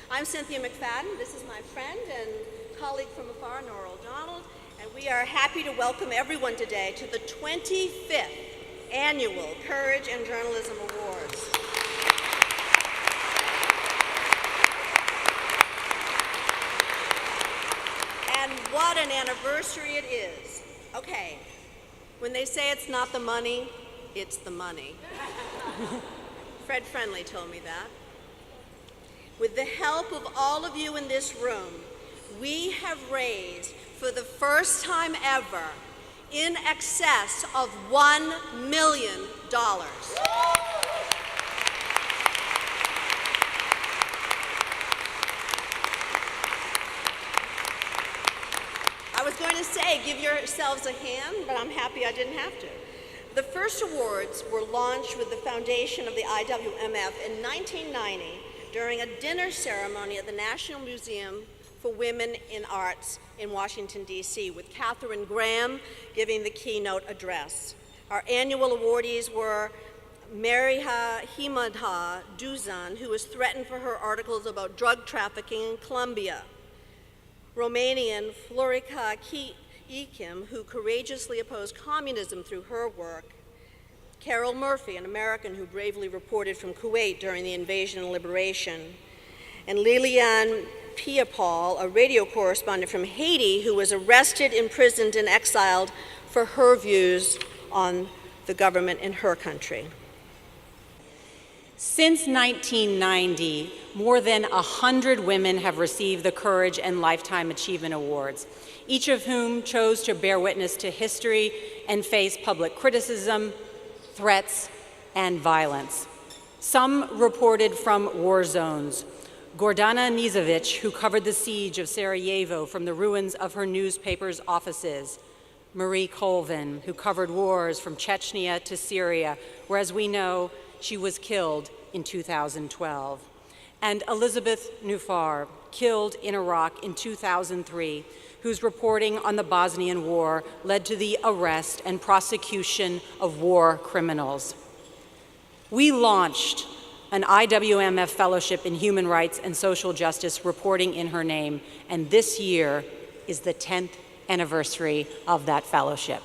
I'm Cynthia McFadden. This is my friend and colleague from afar, Norah O'Donnell, and we are happy to welcome everyone today to the 25th Annual Courage and Journalism Awards. And what an anniversary it is. Okay, when they say it's not the money, it's the money. Fred Friendly told me that. With the help of all of you in this room, we have raised, for the first time ever, in excess of $1 million. I was going to say, give yourselves a hand, but I'm happy I didn't have to. The first awards were launched with the foundation of the IWMF in 1990 during a dinner ceremony at the National Museum for Women in Arts in Washington, D.C., with Katharine Graham giving the keynote address. Our annual awardees were Mariha Himadha Duzan, who was threatened for her articles about drug trafficking in Colombia, Romanian Florica Ikim, who courageously opposed communism through her work, Carol Murphy, an American who bravely reported from Kuwait during the invasion and liberation, and Liliane Piapol, a radio correspondent from Haiti who was arrested, imprisoned, and exiled for her views on the government in her country. Since 1990, more than 100 women have received the Courage and Lifetime Achievement Awards, each of whom chose to bear witness to history and face public criticism, threats, and violence. Some reported from war zones. Gordana Nizovic, who covered the siege of Sarajevo from the ruins of her newspaper's offices. Marie Colvin, who covered wars from Chechnya to Syria, where, as we know, she was killed in 2012. And Elizabeth Nufar, killed in Iraq in 2003, whose reporting on the Bosnian War led to the arrest and prosecution of war criminals. We launched an IWMF Fellowship in Human Rights and Social Justice reporting in her name, and this year is the 10th anniversary of that fellowship.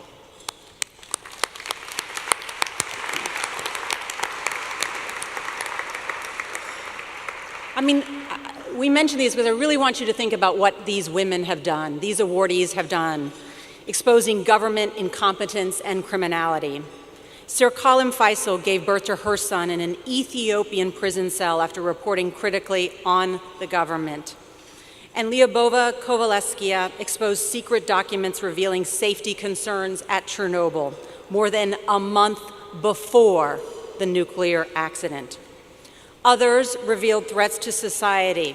We mention these because I really want you to think about what these women have done, these awardees have done, exposing government incompetence and criminality. Sir Kalim Faisal gave birth to her son in an Ethiopian prison cell after reporting critically on the government. And Lyubova Kovalevskia exposed secret documents revealing safety concerns at Chernobyl more than a month before the nuclear accident. Others revealed threats to society,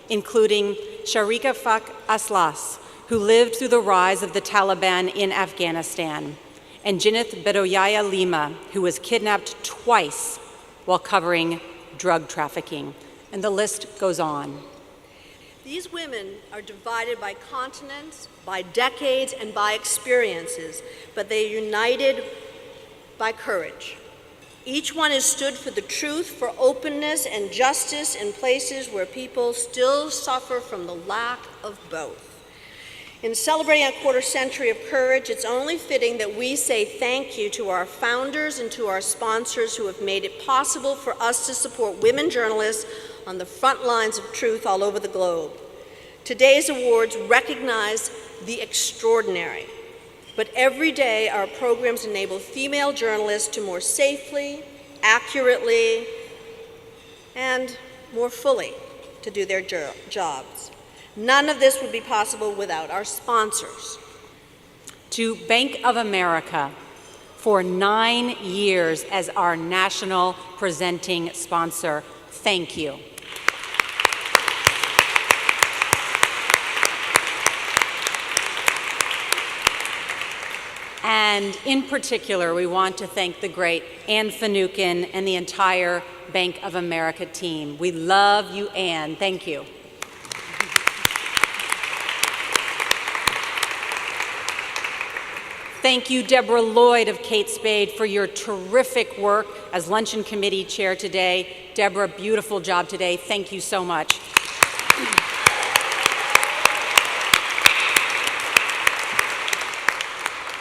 including Sharika Fak Aslas, who lived through the rise of the Taliban in Afghanistan, and Jineth Bedoyaya Lima, who was kidnapped twice while covering drug trafficking. And the list goes on. These women are divided by continents, by decades, and by experiences, but they are united by courage. Each one has stood for the truth, for openness and justice in places where people still suffer from the lack of both. In celebrating a quarter century of courage, it's only fitting that we say thank you to our founders and to our sponsors who have made it possible for us to support women journalists on the front lines of truth all over the globe. Today's awards recognize the extraordinary. But every day, our programs enable female journalists to more safely, accurately, and more fully to do their jobs. None of this would be possible without our sponsors. To Bank of America, for 9 years as our national presenting sponsor, thank you. And in particular, we want to thank the great Anne Finucane and the entire Bank of America team. We love you, Anne. Thank you. Thank you, Deborah Lloyd of Kate Spade, for your terrific work as Luncheon Committee Chair today. Deborah, beautiful job today. Thank you so much.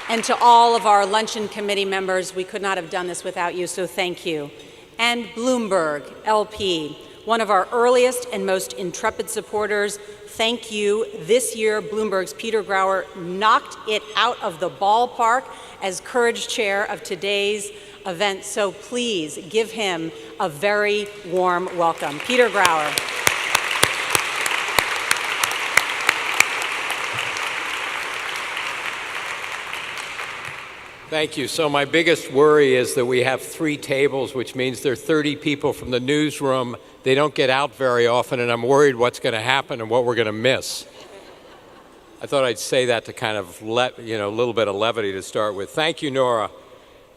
And to all of our luncheon committee members, we could not have done this without you, so thank you. And Bloomberg, LP, one of our earliest and most intrepid supporters, thank you. This year, Bloomberg's Peter Grauer knocked it out of the ballpark as Courage Chair of today's event, so please give him a very warm welcome. Peter Grauer. Thank you. So my biggest worry is that we have 3 tables, which means there are 30 people from the newsroom. They don't get out very often, and I'm worried what's going to happen and what we're going to miss. I thought I'd say that to kind of let, a little bit of levity to start with. Thank you, Norah.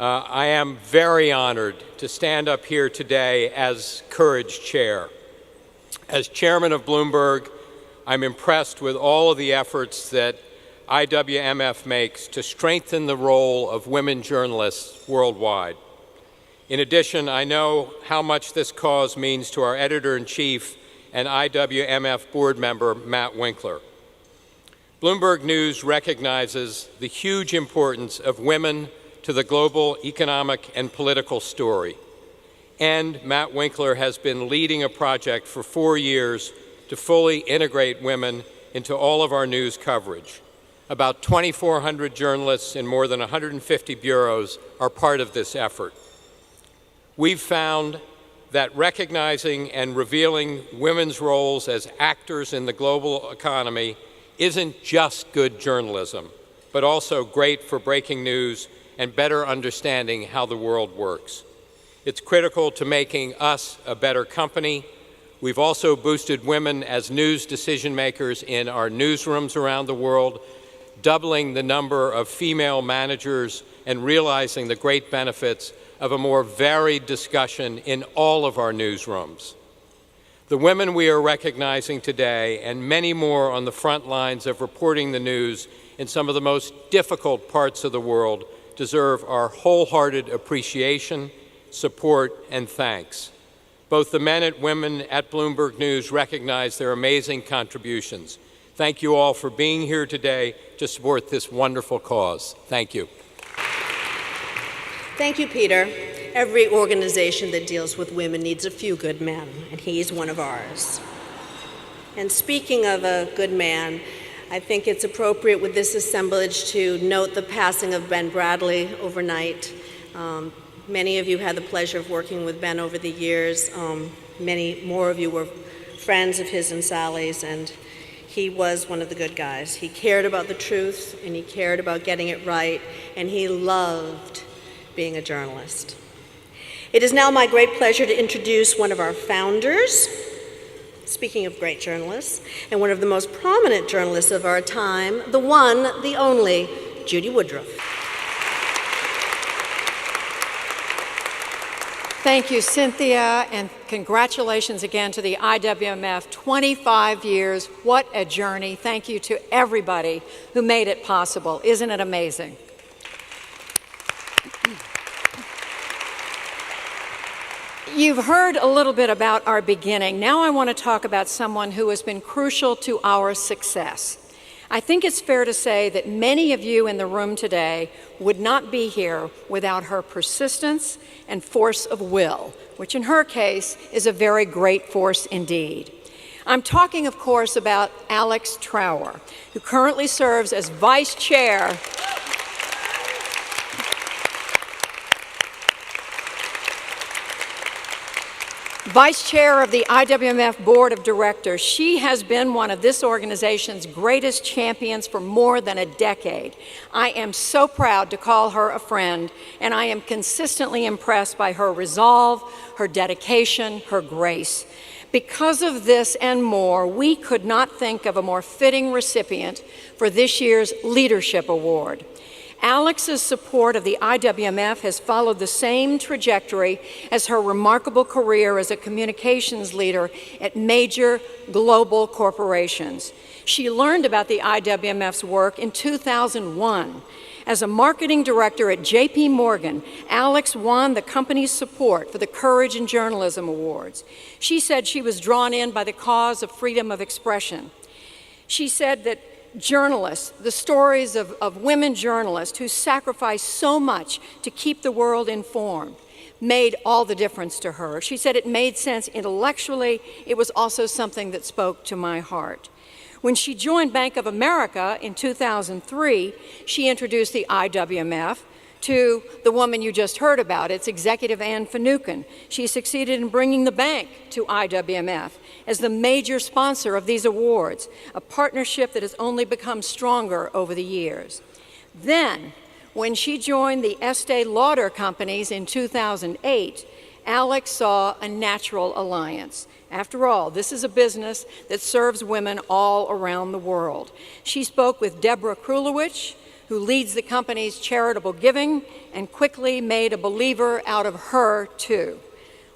I am very honored to stand up here today as Courage Chair. As chairman of Bloomberg, I'm impressed with all of the efforts that IWMF makes to strengthen the role of women journalists worldwide. In addition, I know how much this cause means to our editor-in-chief and IWMF board member, Matt Winkler. Bloomberg News recognizes the huge importance of women to the global economic and political story. And Matt Winkler has been leading a project for 4 years to fully integrate women into all of our news coverage. About 2,400 journalists in more than 150 bureaus are part of this effort. We've found that recognizing and revealing women's roles as actors in the global economy isn't just good journalism, but also great for breaking news and better understanding how the world works. It's critical to making us a better company. We've also boosted women as news decision makers in our newsrooms around the world, doubling the number of female managers and realizing the great benefits of a more varied discussion in all of our newsrooms. The women we are recognizing today, and many more on the front lines of reporting the news in some of the most difficult parts of the world, deserve our wholehearted appreciation, support, and thanks. Both the men and women at Bloomberg News recognize their amazing contributions. Thank you all for being here today to support this wonderful cause. Thank you. Thank you, Peter. Every organization that deals with women needs a few good men, and he's one of ours. And speaking of a good man, I think it's appropriate with this assemblage to note the passing of Ben Bradley overnight. Many of you had the pleasure of working with Ben over the years. Many more of you were friends of his and Sally's, and he was one of the good guys. He cared about the truth, and he cared about getting it right, and he loved being a journalist. It is now my great pleasure to introduce one of our founders, speaking of great journalists, and one of the most prominent journalists of our time, the one, the only, Judy Woodruff. Thank you, Cynthia, and congratulations again to the IWMF. 25 years, what a journey. Thank you to everybody who made it possible. Isn't it amazing? You've heard a little bit about our beginning. Now I want to talk about someone who has been crucial to our success. I think it's fair to say that many of you in the room today would not be here without her persistence and force of will, which in her case is a very great force indeed. I'm talking, of course, about Alex Trower, who currently serves as Vice Chair of the IWMF Board of Directors. She has been one of this organization's greatest champions for more than a decade. I am so proud to call her a friend, and I am consistently impressed by her resolve, her dedication, her grace. Because of this and more, we could not think of a more fitting recipient for this year's Leadership Award. Alex's support of the IWMF has followed the same trajectory as her remarkable career as a communications leader at major global corporations. She learned about the IWMF's work in 2001 As a marketing director at J.P. Morgan, Alex won the company's support for the Courage in Journalism Awards. She said she was drawn in by the cause of freedom of expression. She said that journalists, the stories of women journalists who sacrificed so much to keep the world informed, made all the difference to her. She said it made sense intellectually. It was also something that spoke to my heart. When she joined Bank of America in 2003, she introduced the IWMF to the woman you just heard about, its executive, Anne Finucane. She succeeded in bringing the bank to IWMF as the major sponsor of these awards, a partnership that has only become stronger over the years. Then, when she joined the Estee Lauder companies in 2008, Alex saw a natural alliance. After all, this is a business that serves women all around the world. She spoke with Deborah Krulowicz, who leads the company's charitable giving, and quickly made a believer out of her, too.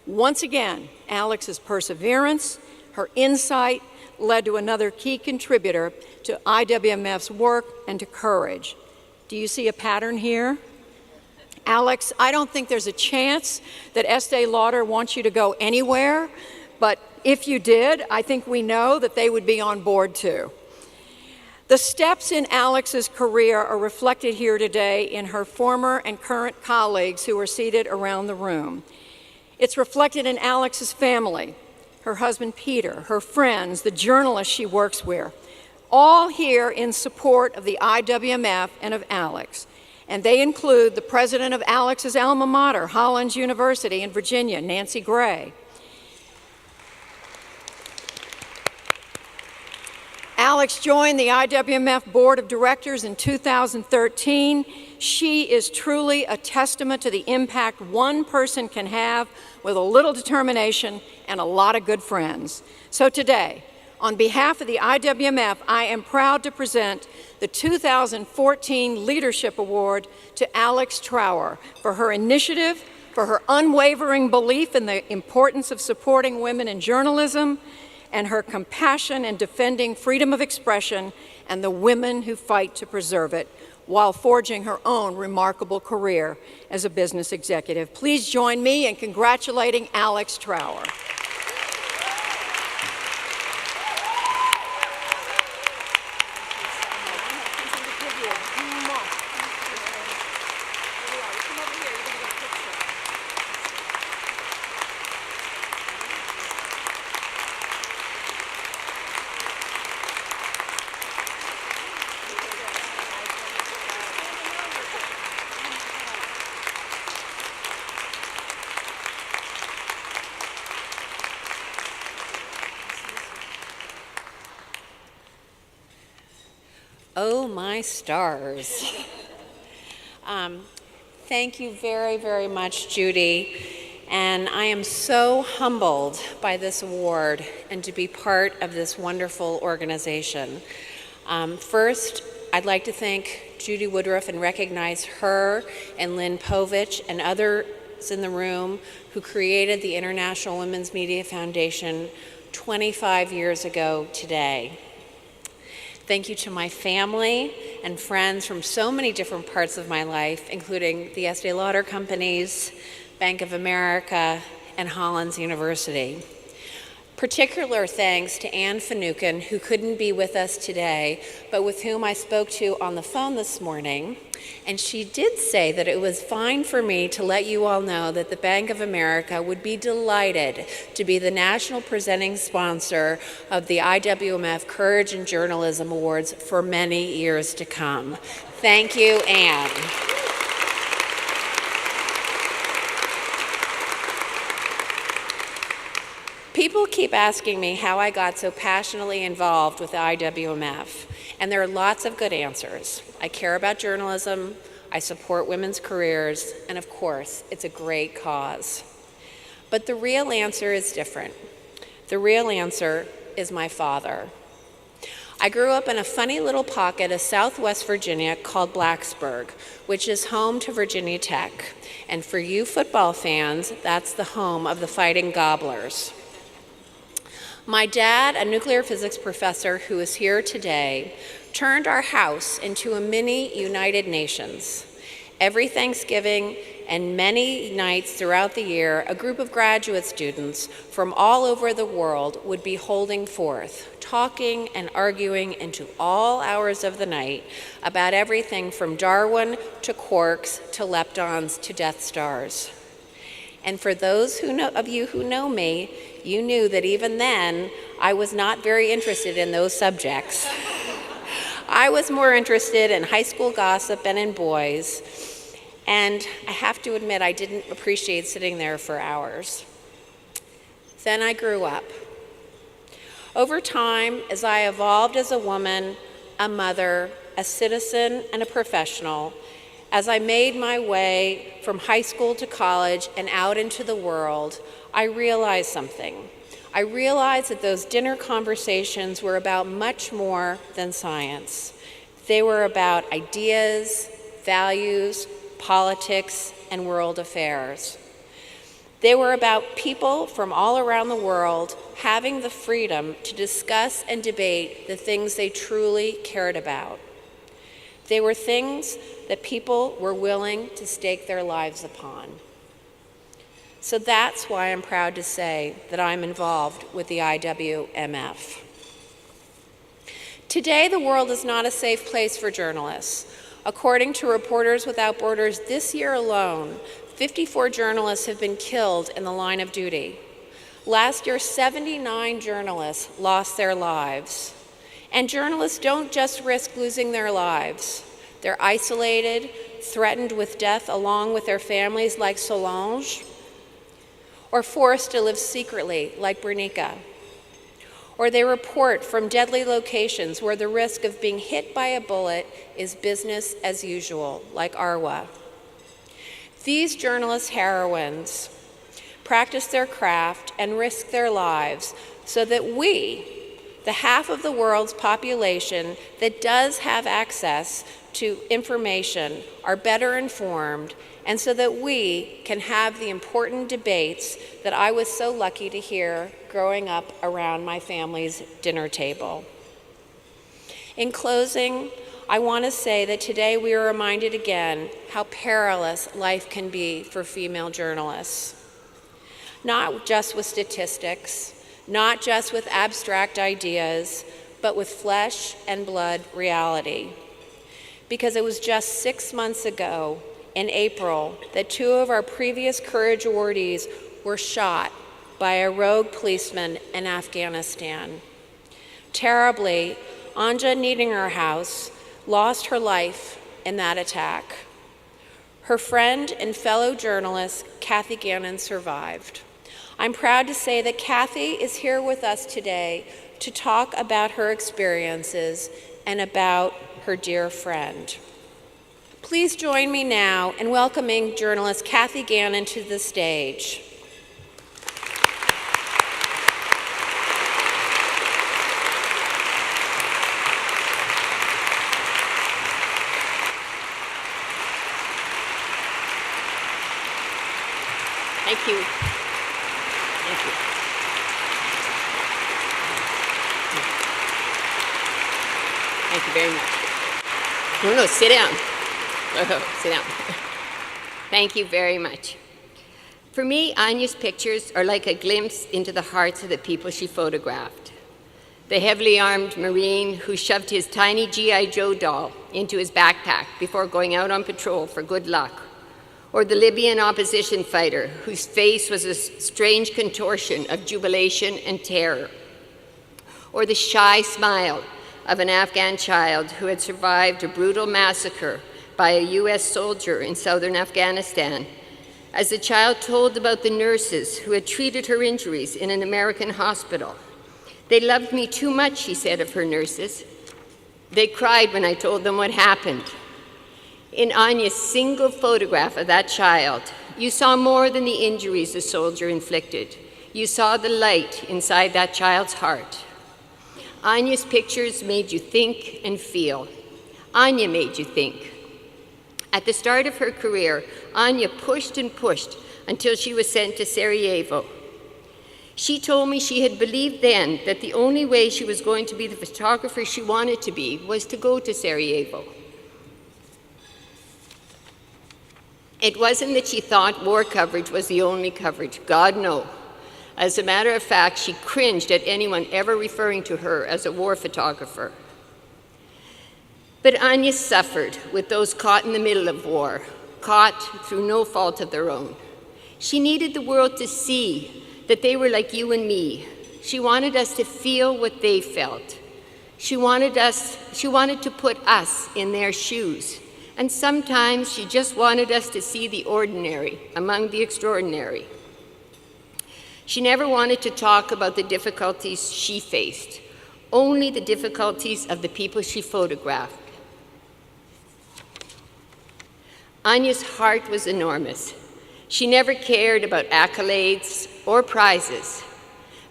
Once again, Alex's perseverance, her insight, led to another key contributor to IWMF's work and to Courage. Do you see a pattern here? Alex, I don't think there's a chance that Estee Lauder wants you to go anywhere, but if you did, I think we know that they would be on board too. The steps in Alex's career are reflected here today in her former and current colleagues who are seated around the room. It's reflected in Alex's family, her husband Peter, her friends, the journalists she works with, all here in support of the IWMF and of Alex. And they include the president of Alex's alma mater, Hollins University in Virginia, Nancy Gray. Alex joined the IWMF Board of Directors in 2013. She is truly a testament to the impact one person can have with a little determination and a lot of good friends. So today, on behalf of the IWMF, I am proud to present the 2014 Leadership Award to Alex Trower for her initiative, for her unwavering belief in the importance of supporting women in journalism, and her compassion in defending freedom of expression and the women who fight to preserve it, while forging her own remarkable career as a business executive. Please join me in congratulating Alex Trower. Oh, my stars. Thank you very, very much, Judy. And I am so humbled by this award and to be part of this wonderful organization. First, I'd like to thank Judy Woodruff and recognize her and Lynn Povich and others in the room who created the International Women's Media Foundation 25 years ago today. Thank you to my family and friends from so many different parts of my life, including the Estee Lauder companies, Bank of America, and Hollins University. Particular thanks to Anne Finucane, who couldn't be with us today, but with whom I spoke to on the phone this morning. And she did say that it was fine for me to let you all know that the Bank of America would be delighted to be the national presenting sponsor of the IWMF Courage in Journalism Awards for many years to come. Thank you, Anne. People keep asking me how I got so passionately involved with the IWMF, and there are lots of good answers. I care about journalism, I support women's careers, and of course, it's a great cause. But the real answer is different. The real answer is my father. I grew up in a funny little pocket of Southwest Virginia called Blacksburg, which is home to Virginia Tech. And for you football fans, that's the home of the Fighting Gobblers. My dad, a nuclear physics professor who is here today, turned our house into a mini United Nations. Every Thanksgiving and many nights throughout the year, a group of graduate students from all over the world would be holding forth, talking and arguing into all hours of the night about everything from Darwin to quarks to leptons to Death Stars. And for those of you who know me, you knew that even then, I was not very interested in those subjects. I was more interested in high school gossip and in boys, and I have to admit I didn't appreciate sitting there for hours. Then I grew up. Over time, as I evolved as a woman, a mother, a citizen, and a professional, as I made my way from high school to college and out into the world, I realized something. I realized that those dinner conversations were about much more than science. They were about ideas, values, politics, and world affairs. They were about people from all around the world having the freedom to discuss and debate the things they truly cared about. They were things that people were willing to stake their lives upon. So that's why I'm proud to say that I'm involved with the IWMF. Today, the world is not a safe place for journalists. According to Reporters Without Borders, this year alone, 54 journalists have been killed in the line of duty. Last year, 79 journalists lost their lives. And journalists don't just risk losing their lives. They're isolated, threatened with death along with their families like Solange, or forced to live secretly like Brankica. Or they report from deadly locations where the risk of being hit by a bullet is business as usual, like Arwa. These journalist heroines practice their craft and risk their lives so that we, the half of the world's population that does have access to information, are better informed, and so that we can have the important debates that I was so lucky to hear growing up around my family's dinner table. In closing, I want to say that today we are reminded again how perilous life can be for female journalists. Not just with statistics, not just with abstract ideas, but with flesh and blood reality. Because it was just 6 months ago, in April, that 2 of our previous Courage awardees were shot by a rogue policeman in Afghanistan. Terribly, Anja Niedingerhaus lost her life in that attack. Her friend and fellow journalist, Kathy Gannon, survived. I'm proud to say that Kathy is here with us today to talk about her experiences and about her dear friend. Please join me now in welcoming journalist Kathy Gannon to the stage. Thank you. Thank you. Thank you very much. No, sit down. Oh, sit down. Thank you very much. For me, Anya's pictures are like a glimpse into the hearts of the people she photographed. The heavily armed Marine who shoved his tiny G.I. Joe doll into his backpack before going out on patrol for good luck. Or the Libyan opposition fighter whose face was a strange contortion of jubilation and terror. Or the shy smile of an Afghan child who had survived a brutal massacre by a US soldier in southern Afghanistan, as the child told about the nurses who had treated her injuries in an American hospital. They loved me too much, she said of her nurses. They cried when I told them what happened. In Anya's single photograph of that child, you saw more than the injuries the soldier inflicted. You saw the light inside that child's heart. Anya's pictures made you think and feel. Anya made you think. At the start of her career, Anya pushed and pushed until she was sent to Sarajevo. She told me she had believed then that the only way she was going to be the photographer she wanted to be was to go to Sarajevo. It wasn't that she thought war coverage was the only coverage. God, no. As a matter of fact, she cringed at anyone ever referring to her as a war photographer. But Anya suffered with those caught in the middle of war, caught through no fault of their own. She needed the world to see that they were like you and me. She wanted us to feel what they felt. She wanted to put us in their shoes. And sometimes she just wanted us to see the ordinary among the extraordinary. She never wanted to talk about the difficulties she faced, only the difficulties of the people she photographed. Anya's heart was enormous. She never cared about accolades or prizes,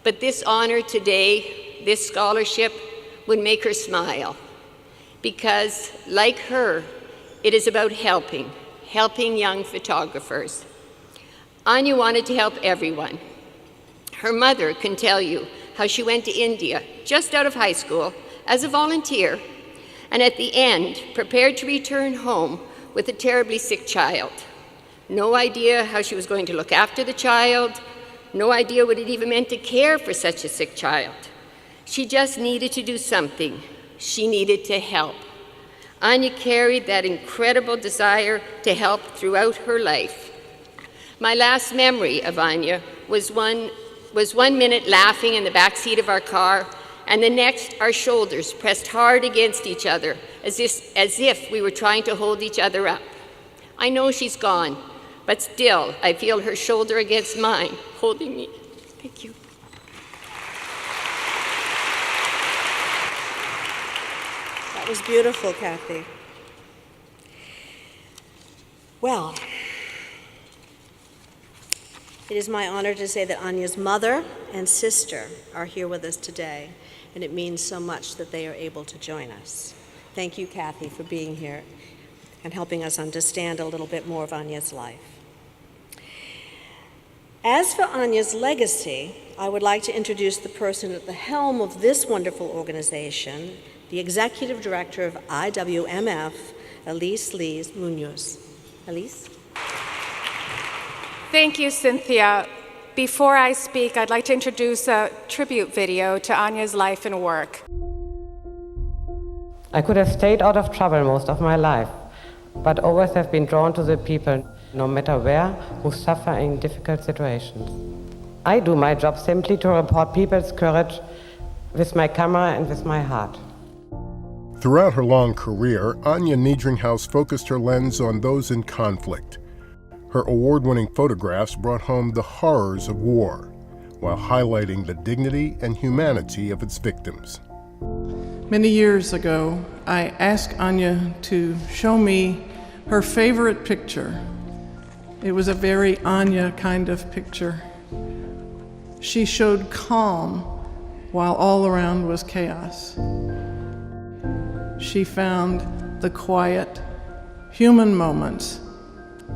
but this honor today, this scholarship, would make her smile, because, like her, it is about helping young photographers. Anya wanted to help everyone. Her mother can tell you how she went to India just out of high school as a volunteer, and at the end, prepared to return home with a terribly sick child. No idea how she was going to look after the child, no idea what it even meant to care for such a sick child. She just needed to do something. She needed to help. Anya carried that incredible desire to help throughout her life. My last memory of Anya was one minute laughing in the back seat of our car, and the next our shoulders pressed hard against each other as if we were trying to hold each other up. I know she's gone, but still I feel her shoulder against mine, holding me. Thank you. That was beautiful, Kathy. Well, it is my honor to say that Anya's mother and sister are here with us today, and it means so much that they are able to join us. Thank you, Kathy, for being here and helping us understand a little bit more of Anya's life. As for Anya's legacy, I would like to introduce the person at the helm of this wonderful organization, the Executive Director of IWMF, Lesley Munoz. Elise? Thank you, Cynthia. Before I speak, I'd like to introduce a tribute video to Anya's life and work. I could have stayed out of trouble most of my life, but always have been drawn to the people, no matter where, who suffer in difficult situations. I do my job simply to report people's courage with my camera and with my heart. Throughout her long career, Anya Niedringhaus focused her lens on those in conflict. Her award-winning photographs brought home the horrors of war, while highlighting the dignity and humanity of its victims. Many years ago, I asked Anya to show me her favorite picture. It was a very Anya kind of picture. She showed calm while all around was chaos. She found the quiet, human moments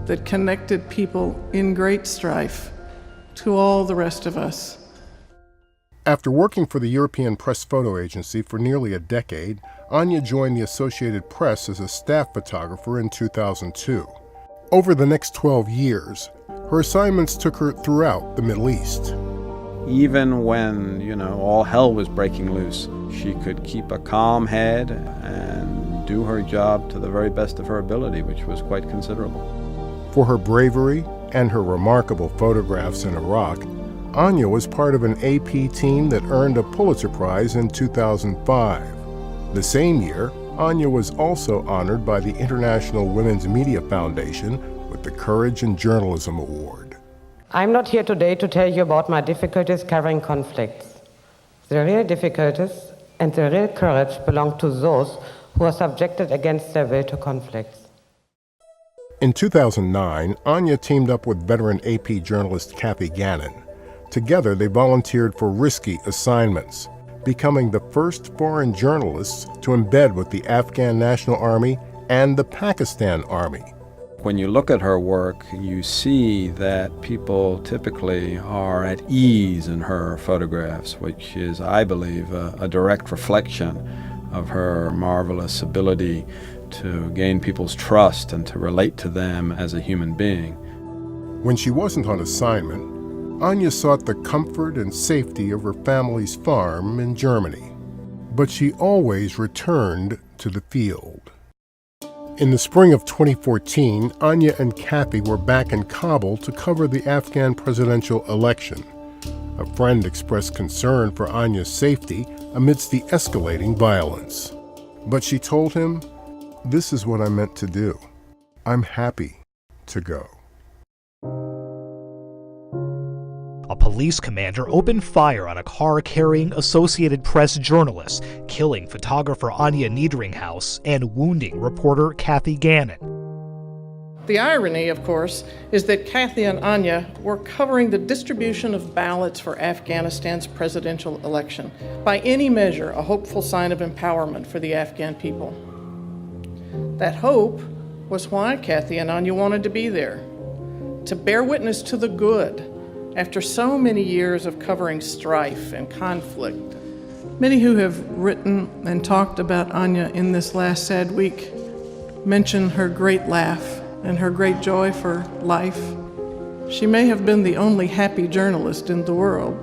that connected people in great strife to all the rest of us. After working for the European Press Photo Agency for nearly a decade, Anya joined the Associated Press as a staff photographer in 2002. Over the next 12 years, her assignments took her throughout the Middle East. Even when, all hell was breaking loose, she could keep a calm head and do her job to the very best of her ability, which was quite considerable. For her bravery and her remarkable photographs in Iraq, Anya was part of an AP team that earned a Pulitzer Prize in 2005. The same year, Anya was also honored by the International Women's Media Foundation with the Courage in Journalism Award. I'm not here today to tell you about my difficulties covering conflicts. The real difficulties and the real courage belong to those who are subjected against their will to conflicts. In 2009, Anya teamed up with veteran AP journalist Kathy Gannon. Together, they volunteered for risky assignments, becoming the first foreign journalists to embed with the Afghan National Army and the Pakistan Army. When you look at her work, you see that people typically are at ease in her photographs, which is, I believe, a direct reflection of her marvelous ability to gain people's trust and to relate to them as a human being. When she wasn't on assignment, Anya sought the comfort and safety of her family's farm in Germany. But she always returned to the field. In the spring of 2014, Anya and Kathy were back in Kabul to cover the Afghan presidential election. A friend expressed concern for Anya's safety amidst the escalating violence. But she told him, "This is what I meant to do. I'm happy to go." A police commander opened fire on a car carrying Associated Press journalists, killing photographer Anya Niederinghaus and wounding reporter Kathy Gannon. The irony, of course, is that Kathy and Anya were covering the distribution of ballots for Afghanistan's presidential election. By any measure, a hopeful sign of empowerment for the Afghan people. That hope was why Kathy and Anya wanted to be there, to bear witness to the good after so many years of covering strife and conflict. Many who have written and talked about Anya in this last sad week mention her great laugh and her great joy for life. She may have been the only happy journalist in the world.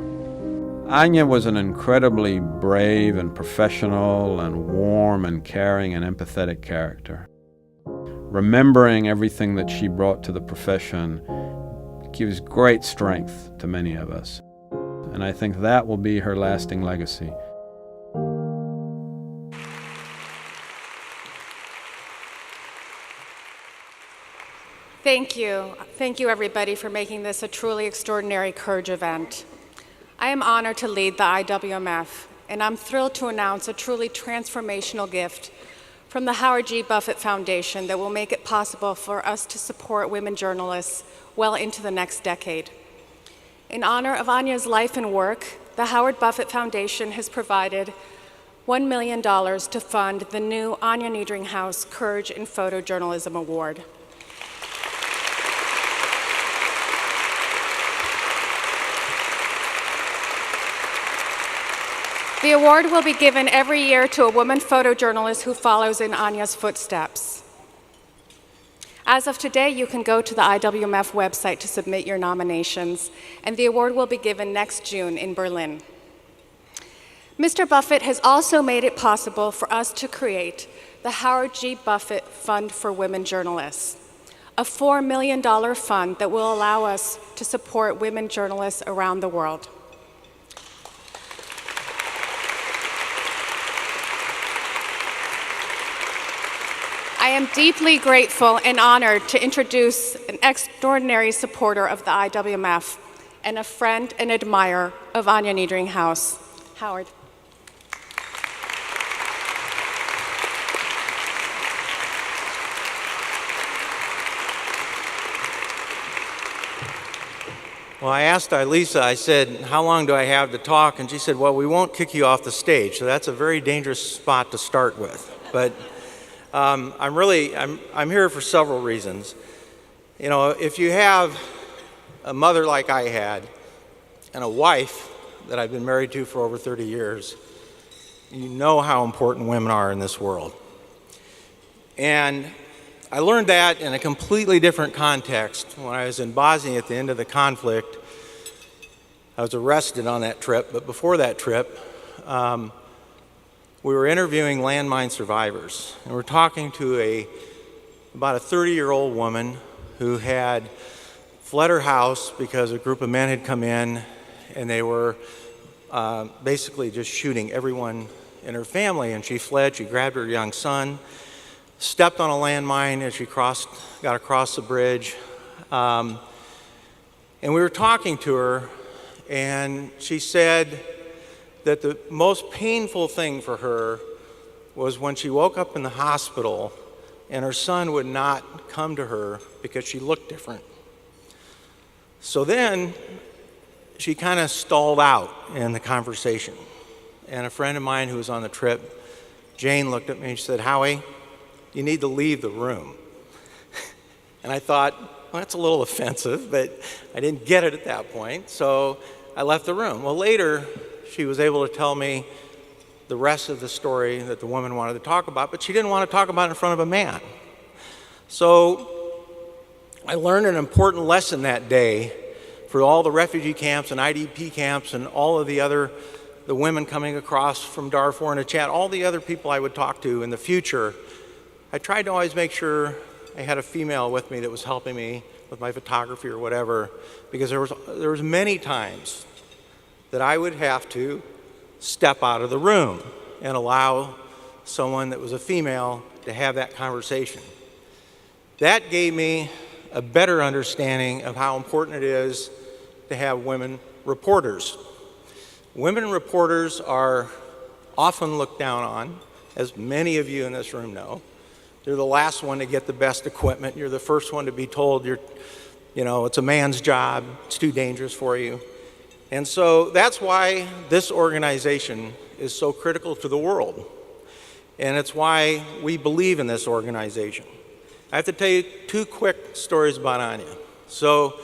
Anya was an incredibly brave and professional and warm and caring and empathetic character. Remembering everything that she brought to the profession gives great strength to many of us. And I think that will be her lasting legacy. Thank you. Thank you, everybody, for making this a truly extraordinary Courage event. I am honored to lead the IWMF, and I'm thrilled to announce a truly transformational gift from the Howard G. Buffett Foundation that will make it possible for us to support women journalists well into the next decade. In honor of Anya's life and work, the Howard Buffett Foundation has provided $1 million to fund the new Anya Niederinghaus Courage in Photojournalism Award. The award will be given every year to a woman photojournalist who follows in Anya's footsteps. As of today, you can go to the IWMF website to submit your nominations, and the award will be given next June in Berlin. Mr. Buffett has also made it possible for us to create the Howard G. Buffett Fund for Women Journalists, a $4 million fund that will allow us to support women journalists around the world. I am deeply grateful and honored to introduce an extraordinary supporter of the IWMF and a friend and admirer of Anya Niederinghaus, Howard. Well, I asked Ilisa, I said, how long do I have to talk? And she said, well, we won't kick you off the stage. So that's a very dangerous spot to start with. But I'm here for several reasons. You know, if you have a mother like I had and a wife that I've been married to for over 30 years, you know how important women are in this world. And I learned that in a completely different context when I was in Bosnia at the end of the conflict. I was arrested on that trip, but before that trip, we were interviewing landmine survivors, and we're talking to about a 30-year-old woman who had fled her house because a group of men had come in and they were basically just shooting everyone in her family, and she fled. She grabbed her young son, stepped on a landmine as she got across the bridge, and we were talking to her, and she said that the most painful thing for her was when she woke up in the hospital and her son would not come to her because she looked different. So then she kind of stalled out in the conversation. And a friend of mine who was on the trip, Jane, looked at me and she said, Howie, you need to leave the room. And I thought, well, that's a little offensive, but I didn't get it at that point, so I left the room. Well, later, she was able to tell me the rest of the story that the woman wanted to talk about, but she didn't want to talk about it in front of a man. So I learned an important lesson that day for all the refugee camps and IDP camps and all of the women coming across from Darfur and Chad, all the other people I would talk to in the future. I tried to always make sure I had a female with me that was helping me with my photography or whatever, because there was many times that I would have to step out of the room and allow someone that was a female to have that conversation. That gave me a better understanding of how important it is to have women reporters. Women reporters are often looked down on, as many of you in this room know. They're the last one to get the best equipment. You're the first one to be told it's a man's job, it's too dangerous for you. And so that's why this organization is so critical to the world. And it's why we believe in this organization. I have to tell you 2 quick stories about Anya. So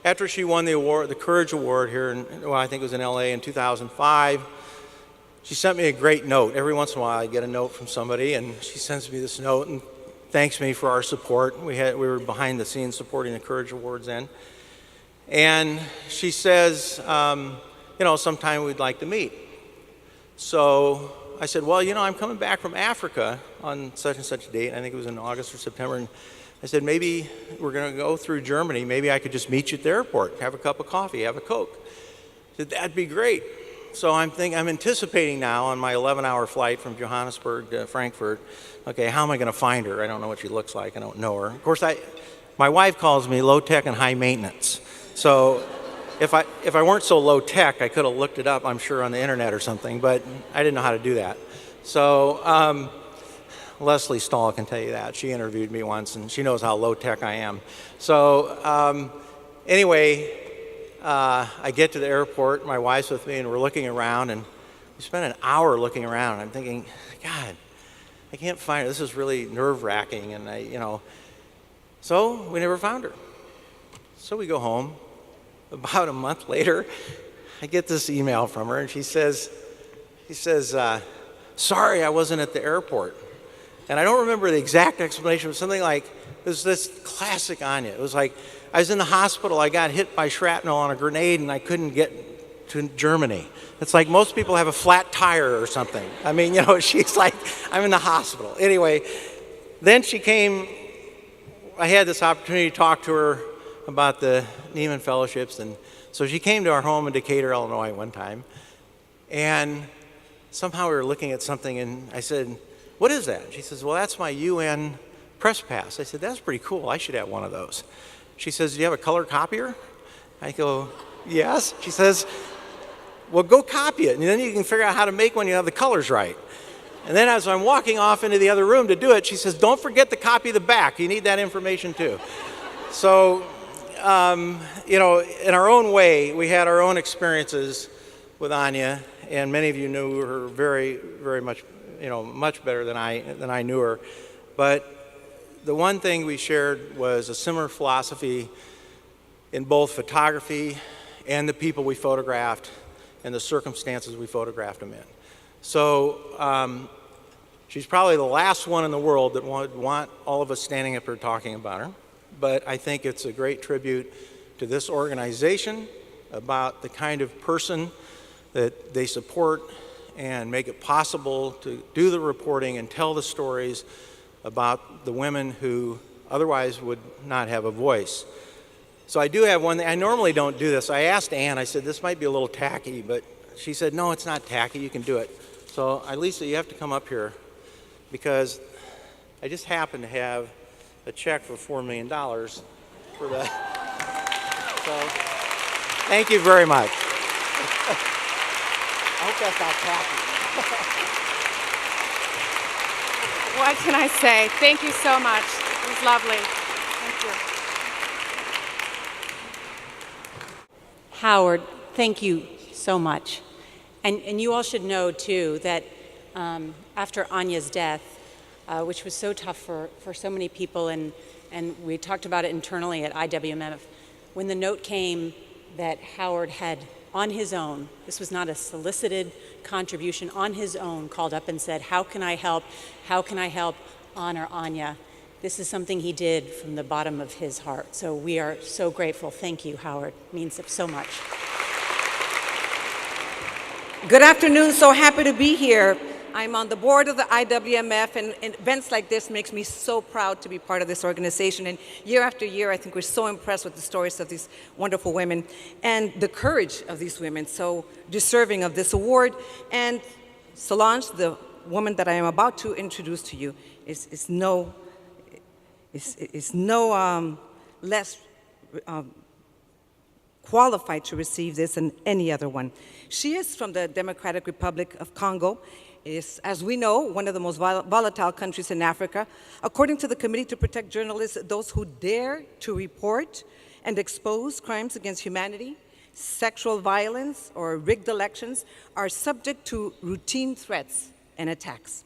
after she won the award, the Courage Award here, I think it was in LA in 2005, she sent me a great note. Every once in a while I get a note from somebody, and she sends me this note and thanks me for our support. We were behind the scenes supporting the Courage Awards then. And she says, sometime we'd like to meet. So I said, well, I'm coming back from Africa on such and such a date. I think it was in August or September. And I said, maybe we're going to go through Germany. Maybe I could just meet you at the airport, have a cup of coffee, have a Coke. I said, that'd be great. So I'm anticipating now on my 11-hour flight from Johannesburg to Frankfurt, okay, how am I going to find her? I don't know what she looks like. I don't know her. Of course, my wife calls me low tech and high maintenance. So if I weren't so low tech, I could have looked it up, I'm sure, on the internet or something, but I didn't know how to do that. So Lesley Stahl can tell you that. She interviewed me once, and she knows how low tech I am. So anyway, I get to the airport, my wife's with me, and we're looking around, and we spent an hour looking around, and I'm thinking, God, I can't find her. This is really nerve-wracking, and so we never found her. So we go home. About a month later, I get this email from her, and she says, sorry, I wasn't at the airport. And I don't remember the exact explanation, but something like, it was this classic Anya. It was like, I was in the hospital, I got hit by shrapnel on a grenade, and I couldn't get to Germany. It's like most people have a flat tire or something. I mean, she's like, I'm in the hospital. Anyway, then she came, I had this opportunity to talk to her about the Neiman Fellowships, and so she came to our home in Decatur, Illinois one time, and somehow we were looking at something, and I said, what is that? She says, well, that's my UN press pass. I said, that's pretty cool. I should have one of those. She says, do you have a color copier? I go, yes. She says, well, go copy it, and then you can figure out how to make one you have the colors right. And then as I'm walking off into the other room to do it, she says, don't forget to copy the back. You need that information too. So, in our own way, we had our own experiences with Anya, and many of you knew her very, very much, much better than I knew her. But the one thing we shared was a similar philosophy in both photography and the people we photographed and the circumstances we photographed them in. So she's probably the last one in the world that would want all of us standing up here talking about her. But I think it's a great tribute to this organization about the kind of person that they support and make it possible to do the reporting and tell the stories about the women who otherwise would not have a voice. So I do have one thing. I normally don't do this. I asked Ann, I said, this might be a little tacky, but she said, no, it's not tacky. You can do it. So, Lisa, you have to come up here because I just happen to have a check for $4 million for that. So, thank you very much. I hope that's not tacky. What can I say? Thank you so much. It was lovely. Thank you. Howard, thank you so much. And you all should know, too, that after Anya's death, which was so tough for so many people, and and we talked about it internally at IWMF. When the note came that Howard had, on his own, this was not a solicited contribution, on his own, called up and said, how can I help? How can I help honor Anya? This is something he did from the bottom of his heart. So we are so grateful. Thank you, Howard. It means so much. Good afternoon. So happy to be here. I'm on the board of the IWMF, and events like this makes me so proud to be part of this organization. And year after year, I think we're so impressed with the stories of these wonderful women and the courage of these women, so deserving of this award. And Solange, the woman that I am about to introduce to you, is no less qualified to receive this than any other one. She is from the Democratic Republic of Congo. Is, as we know, one of the most volatile countries in Africa. According to the Committee to Protect Journalists, those who dare to report and expose crimes against humanity, sexual violence, or rigged elections are subject to routine threats and attacks.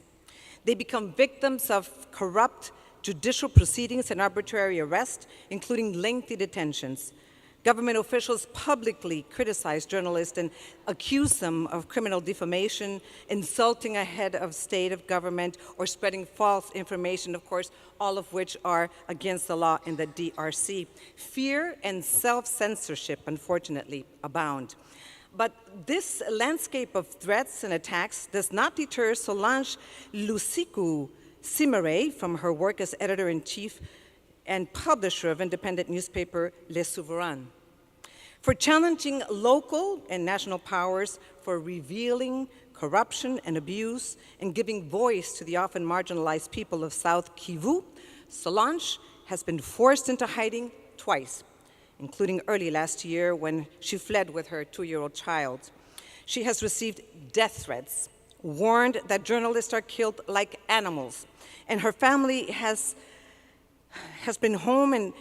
They become victims of corrupt judicial proceedings and arbitrary arrest, including lengthy detentions. Government officials publicly criticize journalists and accuse them of criminal defamation, insulting a head of state, of government, or spreading false information, of course, all of which are against the law in the DRC. Fear and self-censorship, unfortunately, abound. But this landscape of threats and attacks does not deter Solange Lusiku Nsimire from her work as editor-in-chief and publisher of independent newspaper Le Souverain, for challenging local and national powers, for revealing corruption and abuse, and giving voice to the often marginalized people of South Kivu. Solange has been forced into hiding twice, including early last year when she fled with her 2-year-old child. She has received death threats, warned that journalists are killed like animals, and her family has been home, and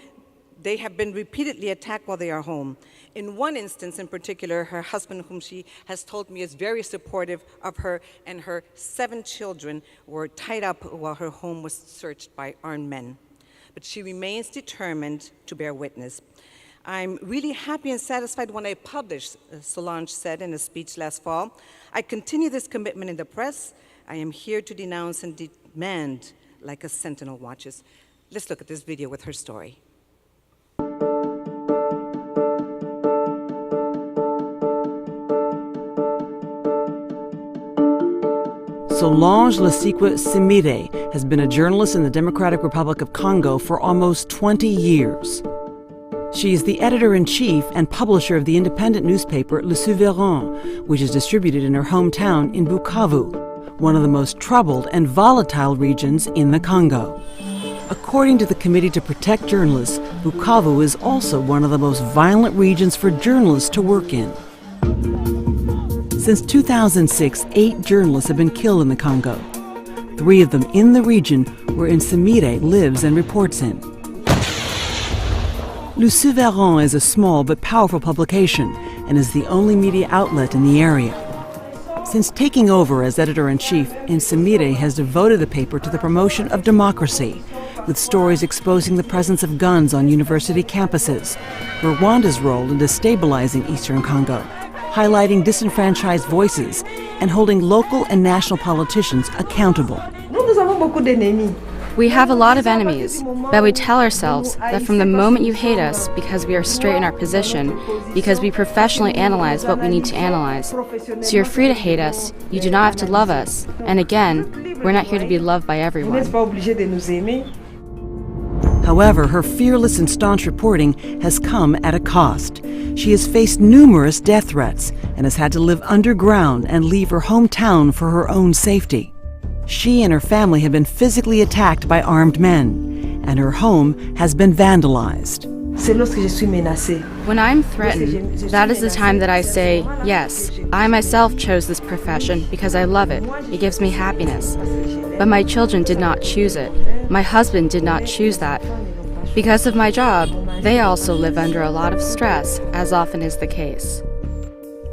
they have been repeatedly attacked while they are home. In one instance in particular, her husband, whom she has told me is very supportive of her, and her 7 children were tied up while her home was searched by armed men. But she remains determined to bear witness. I'm really happy and satisfied when I publish, Solange said in a speech last fall. I continue this commitment in the press. I am here to denounce and demand like a sentinel watches. Let's look at this video with her story. Solange Lusiku Nsimire has been a journalist in the Democratic Republic of Congo for almost 20 years. She is the editor-in-chief and publisher of the independent newspaper Le Souverain, which is distributed in her hometown in Bukavu, one of the most troubled and volatile regions in the Congo. According to the Committee to Protect Journalists, Bukavu is also one of the most violent regions for journalists to work in. Since 2006, 8 journalists have been killed in the Congo. 3 of them in the region where Nsimire lives and reports in. Le Souverain is a small but powerful publication and is the only media outlet in the area. Since taking over as editor-in-chief, Nsimire has devoted the paper to the promotion of democracy, with stories exposing the presence of guns on university campuses, Rwanda's role in destabilizing Eastern Congo, highlighting disenfranchised voices, and holding local and national politicians accountable. We have a lot of enemies, but we tell ourselves that from the moment you hate us because we are straight in our position, because we professionally analyze what we need to analyze. So you're free to hate us, you do not have to love us, and again, we're not here to be loved by everyone. However, her fearless and staunch reporting has come at a cost. She has faced numerous death threats and has had to live underground and leave her hometown for her own safety. She and her family have been physically attacked by armed men, and her home has been vandalized. When I'm threatened, that is the time that I say, yes, I myself chose this profession because I love it. It gives me happiness. But my children did not choose it. My husband did not choose that. Because of my job, they also live under a lot of stress, as often is the case.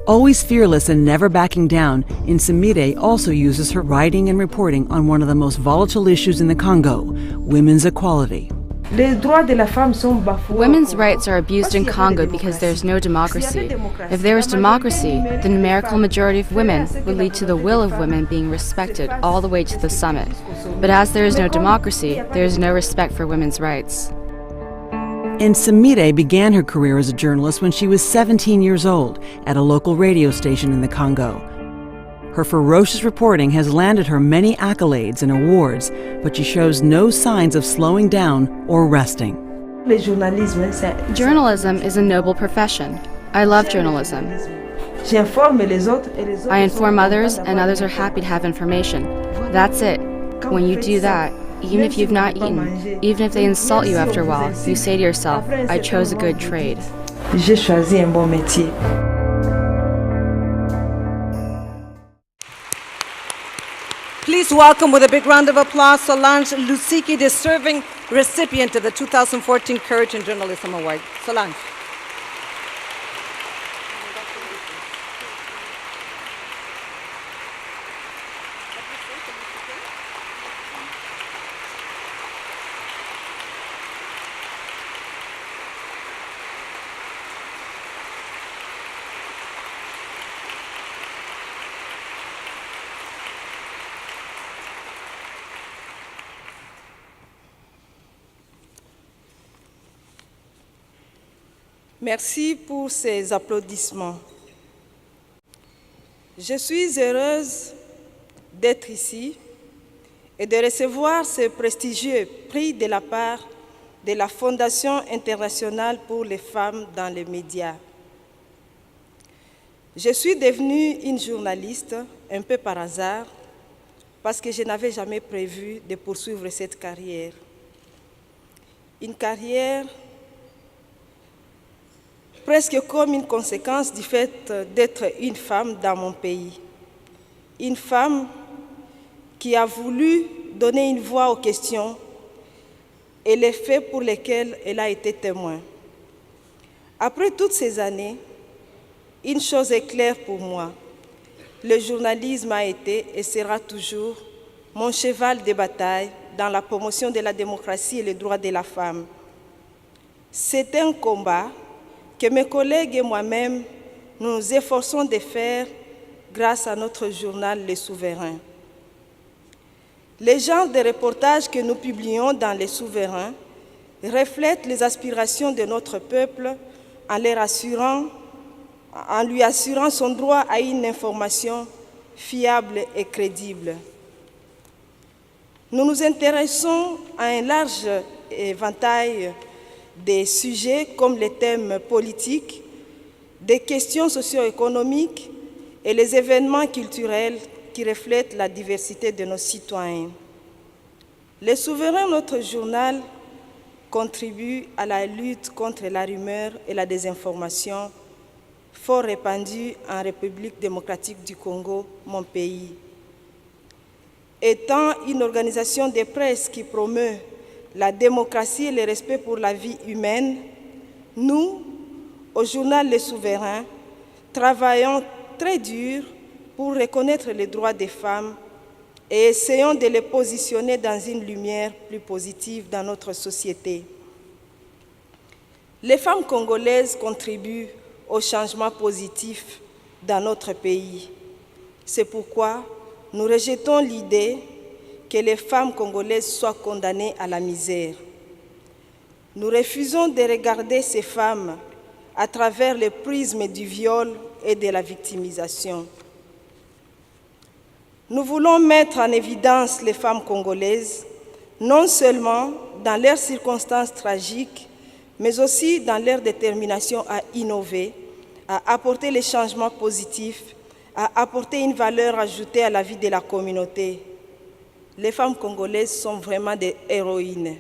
Always fearless and never backing down, Nsimire also uses her writing and reporting on one of the most volatile issues in the Congo, women's equality. Les droits de la femme sont bafoués. Women's rights are abused in Congo because there's no democracy. If there was democracy, the numerical majority of women would lead to the will of women being respected all the way to the summit. But as there is no democracy, there is no respect for women's rights. Nsimire began her career as a journalist when she was 17 years old at a local radio station in the Congo. Her ferocious reporting has landed her many accolades and awards, but she shows no signs of slowing down or resting. Journalism is a noble profession. I love journalism. I inform others, and others are happy to have information. That's it. When you do that, even if you've not eaten, even if they insult you after a while, you say to yourself, I chose a good trade. J'ai choisi un bon métier. Please welcome with a big round of applause Solange Lusiku, the deserving recipient of the 2014 Courage in Journalism Award. Solange. Merci pour ces applaudissements. Je suis heureuse d'être ici et de recevoir ce prestigieux prix de la part de la Fondation internationale pour les femmes dans les médias. Je suis devenue une journaliste un peu par hasard parce que je n'avais jamais prévu de poursuivre cette carrière. Une carrière presque comme une conséquence du fait d'être une femme dans mon pays. Une femme qui a voulu donner une voix aux questions et les faits pour lesquels elle a été témoin. Après toutes ces années, une chose est claire pour moi. Le journalisme a été et sera toujours mon cheval de bataille dans la promotion de la démocratie et les droits de la femme. C'est un combat que mes collègues et moi-même nous efforçons de faire grâce à notre journal Les Souverains. Les genres de reportages que nous publions dans Les Souverains reflètent les aspirations de notre peuple en lui assurant son droit à une information fiable et crédible. Nous nous intéressons à un large éventail des sujets comme les thèmes politiques, des questions socio-économiques et les événements culturels qui reflètent la diversité de nos citoyens. Les Souverains, notre journal, contribue à la lutte contre la rumeur et la désinformation fort répandue en République démocratique du Congo, mon pays. Étant une organisation de presse qui promeut la démocratie et le respect pour la vie humaine, nous, au journal Les Souverains, travaillons très dur pour reconnaître les droits des femmes et essayons de les positionner dans une lumière plus positive dans notre société. Les femmes congolaises contribuent au changement positif dans notre pays. C'est pourquoi nous rejetons l'idée que les femmes congolaises soient condamnées à la misère. Nous refusons de regarder ces femmes à travers le prisme du viol et de la victimisation. Nous voulons mettre en évidence les femmes congolaises, non seulement dans leurs circonstances tragiques, mais aussi dans leur détermination à innover, à apporter les changements positifs, à apporter une valeur ajoutée à la vie de la communauté. Les femmes congolaises sont vraiment des héroïnes.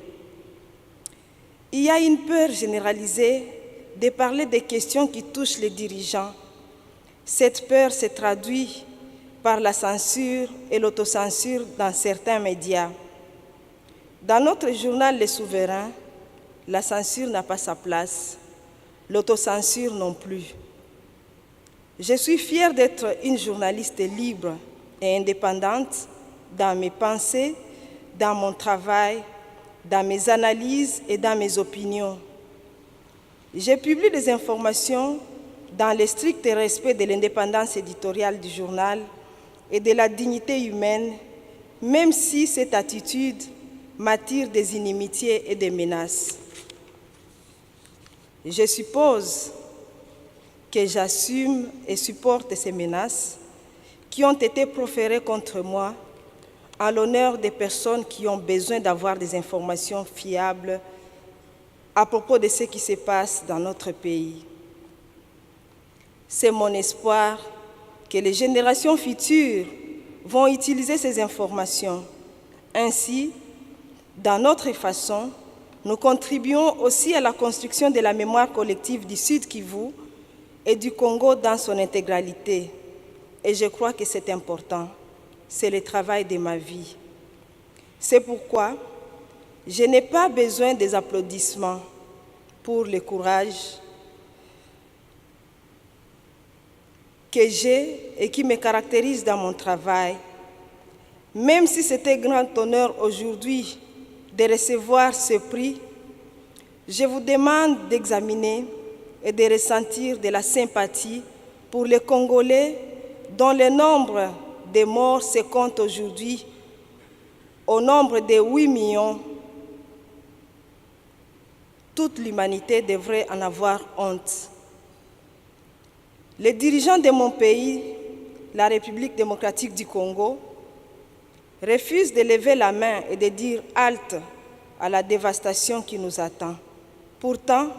Il y a une peur généralisée de parler des questions qui touchent les dirigeants. Cette peur se traduit par la censure et l'autocensure dans certains médias. Dans notre journal Les Souverains, la censure n'a pas sa place, l'autocensure non plus. Je suis fière d'être une journaliste libre et indépendante dans mes pensées, dans mon travail dans mes analyses et dans mes opinions. Je publie des informations dans le strict respect de l'indépendance éditoriale du journal et de la dignité humaine, même si cette attitude m'attire des inimitiés et des menaces. Je suppose que j'assume et supporte ces menaces qui ont été proférées contre moi en l'honneur des personnes qui ont besoin d'avoir des informations fiables à propos de ce qui se passe dans notre pays. C'est mon espoir que les générations futures vont utiliser ces informations. Ainsi, dans notre façon, nous contribuons aussi à la construction de la mémoire collective du Sud Kivu et du Congo dans son intégralité. Et je crois que c'est important. C'est le travail de ma vie. C'est pourquoi je n'ai pas besoin des applaudissements pour le courage que j'ai et qui me caractérise dans mon travail. Même si c'était grand honneur aujourd'hui de recevoir ce prix, je vous demande d'examiner et de ressentir de la sympathie pour les Congolais dont le nombre de morts se compte aujourd'hui au nombre de 8 millions. Toute l'humanité devrait en avoir honte. Les dirigeants de mon pays, la République démocratique du Congo, refusent de lever la main et de dire halte à la dévastation qui nous attend. Pourtant,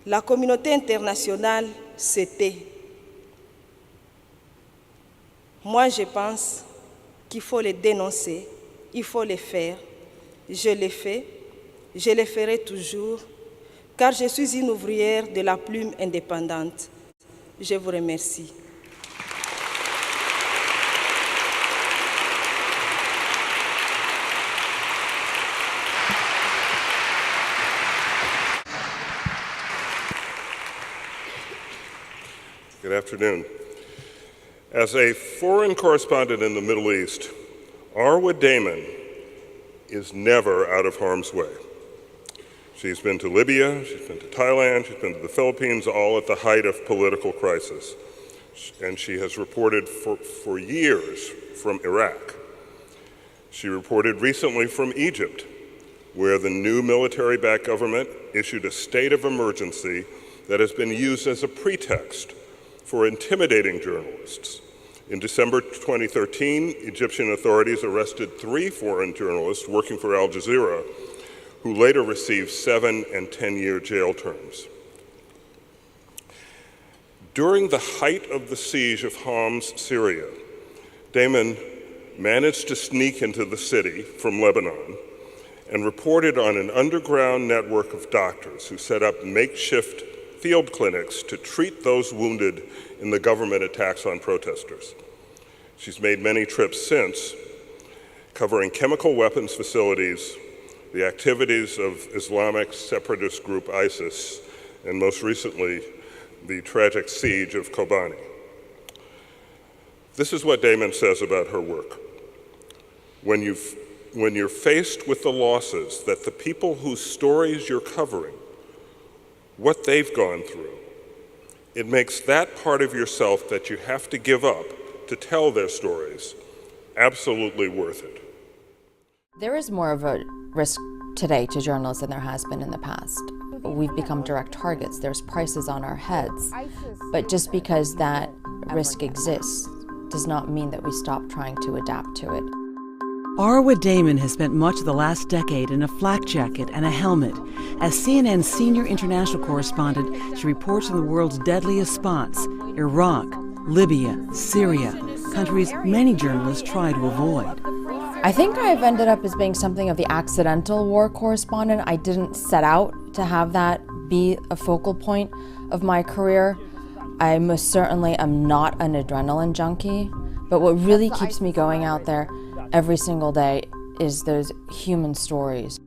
la communauté internationale se tait. Moi, je pense qu'il faut les dénoncer, il faut les faire. Je les fais, je les ferai toujours, car je suis une ouvrière de la plume indépendante. Je vous remercie. Good afternoon. As a foreign correspondent in the Middle East, Arwa Damon is never out of harm's way. She's been to Libya, she's been to Thailand, she's been to the Philippines, all at the height of political crisis. And she has reported for years from Iraq. She reported recently from Egypt, where the new military-backed government issued a state of emergency that has been used as a pretext for intimidating journalists. In December 2013, Egyptian authorities arrested 3 foreign journalists working for Al Jazeera, who later received 7- and 10-year jail terms. During the height of the siege of Homs, Syria, Damon managed to sneak into the city from Lebanon and reported on an underground network of doctors who set up makeshift field clinics to treat those wounded in the government attacks on protesters. She's made many trips since, covering chemical weapons facilities, the activities of Islamic separatist group ISIS, and most recently, the tragic siege of Kobani. This is what Damon says about her work. When you're faced with the losses that the people whose stories you're covering, what they've gone through, it makes that part of yourself that you have to give up to tell their stories absolutely worth it. There is more of a risk today to journalists than there has been in the past. We've become direct targets. There's prices on our heads. But just because that risk exists does not mean that we stop trying to adapt to it. Arwa Damon has spent much of the last decade in a flak jacket and a helmet. As CNN's senior international correspondent, she reports on the world's deadliest spots: Iraq, Libya, Syria, countries many journalists try to avoid. I think I've ended up as being something of the accidental war correspondent. I didn't set out to have that be a focal point of my career. I most certainly am not an adrenaline junkie, but what really keeps me going out there every single day is those human stories.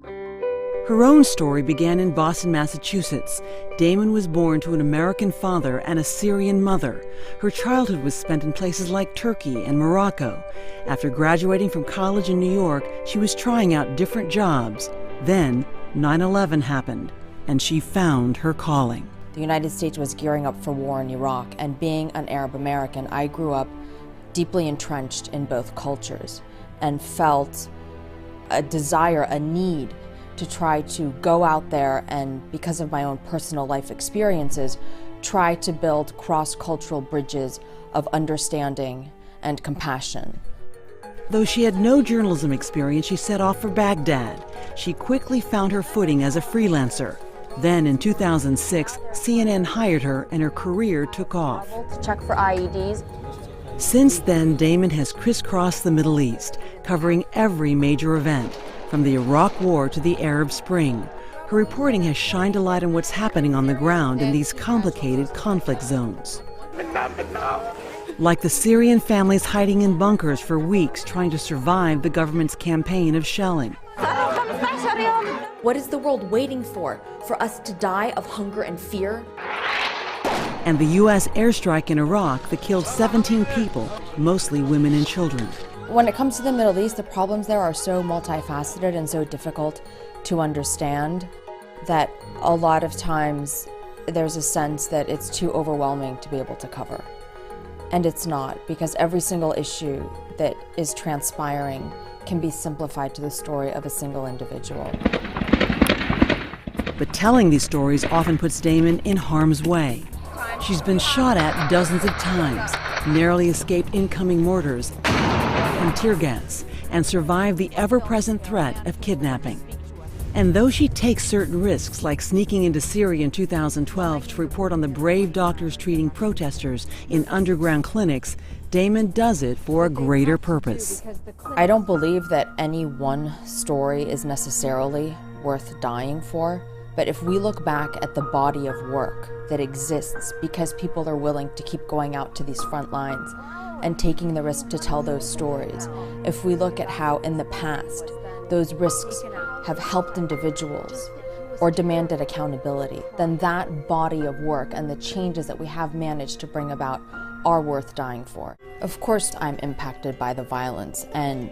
Her own story began in Boston, Massachusetts. Damon was born to an American father and a Syrian mother. Her childhood was spent in places like Turkey and Morocco. After graduating from college in New York, she was trying out different jobs. Then 9/11 happened, and she found her calling. The United States was gearing up for war in Iraq, and being an Arab American, I grew up deeply entrenched in both cultures and felt a desire, a need to try to go out there and, because of my own personal life experiences, try to build cross-cultural bridges of understanding and compassion. Though she had no journalism experience, she set off for Baghdad. She quickly found her footing as a freelancer. Then in 2006, CNN hired her and her career took off. Check for IEDs. Since then, Damon has crisscrossed the Middle East, covering every major event, from the Iraq War to the Arab Spring. Her reporting has shined a light on what's happening on the ground in these complicated conflict zones. Like the Syrian families hiding in bunkers for weeks trying to survive the government's campaign of shelling. What is the world waiting for? For us to die of hunger and fear? And the U.S. airstrike in Iraq that killed 17 people, mostly women and children. When it comes to the Middle East, the problems there are so multifaceted and so difficult to understand that a lot of times there's a sense that it's too overwhelming to be able to cover. And it's not, because every single issue that is transpiring can be simplified to the story of a single individual. But telling these stories often puts Damon in harm's way. She's been shot at dozens of times, narrowly escaped incoming mortars and tear gas, and survived the ever-present threat of kidnapping. And though she takes certain risks, like sneaking into Syria in 2012 to report on the brave doctors treating protesters in underground clinics, Damon does it for a greater purpose. I don't believe that any one story is necessarily worth dying for, but if we look back at the body of work that exists because people are willing to keep going out to these front lines and taking the risk to tell those stories, if we look at how in the past those risks have helped individuals or demanded accountability, then that body of work and the changes that we have managed to bring about are worth dying for. Of course, I'm impacted by the violence, and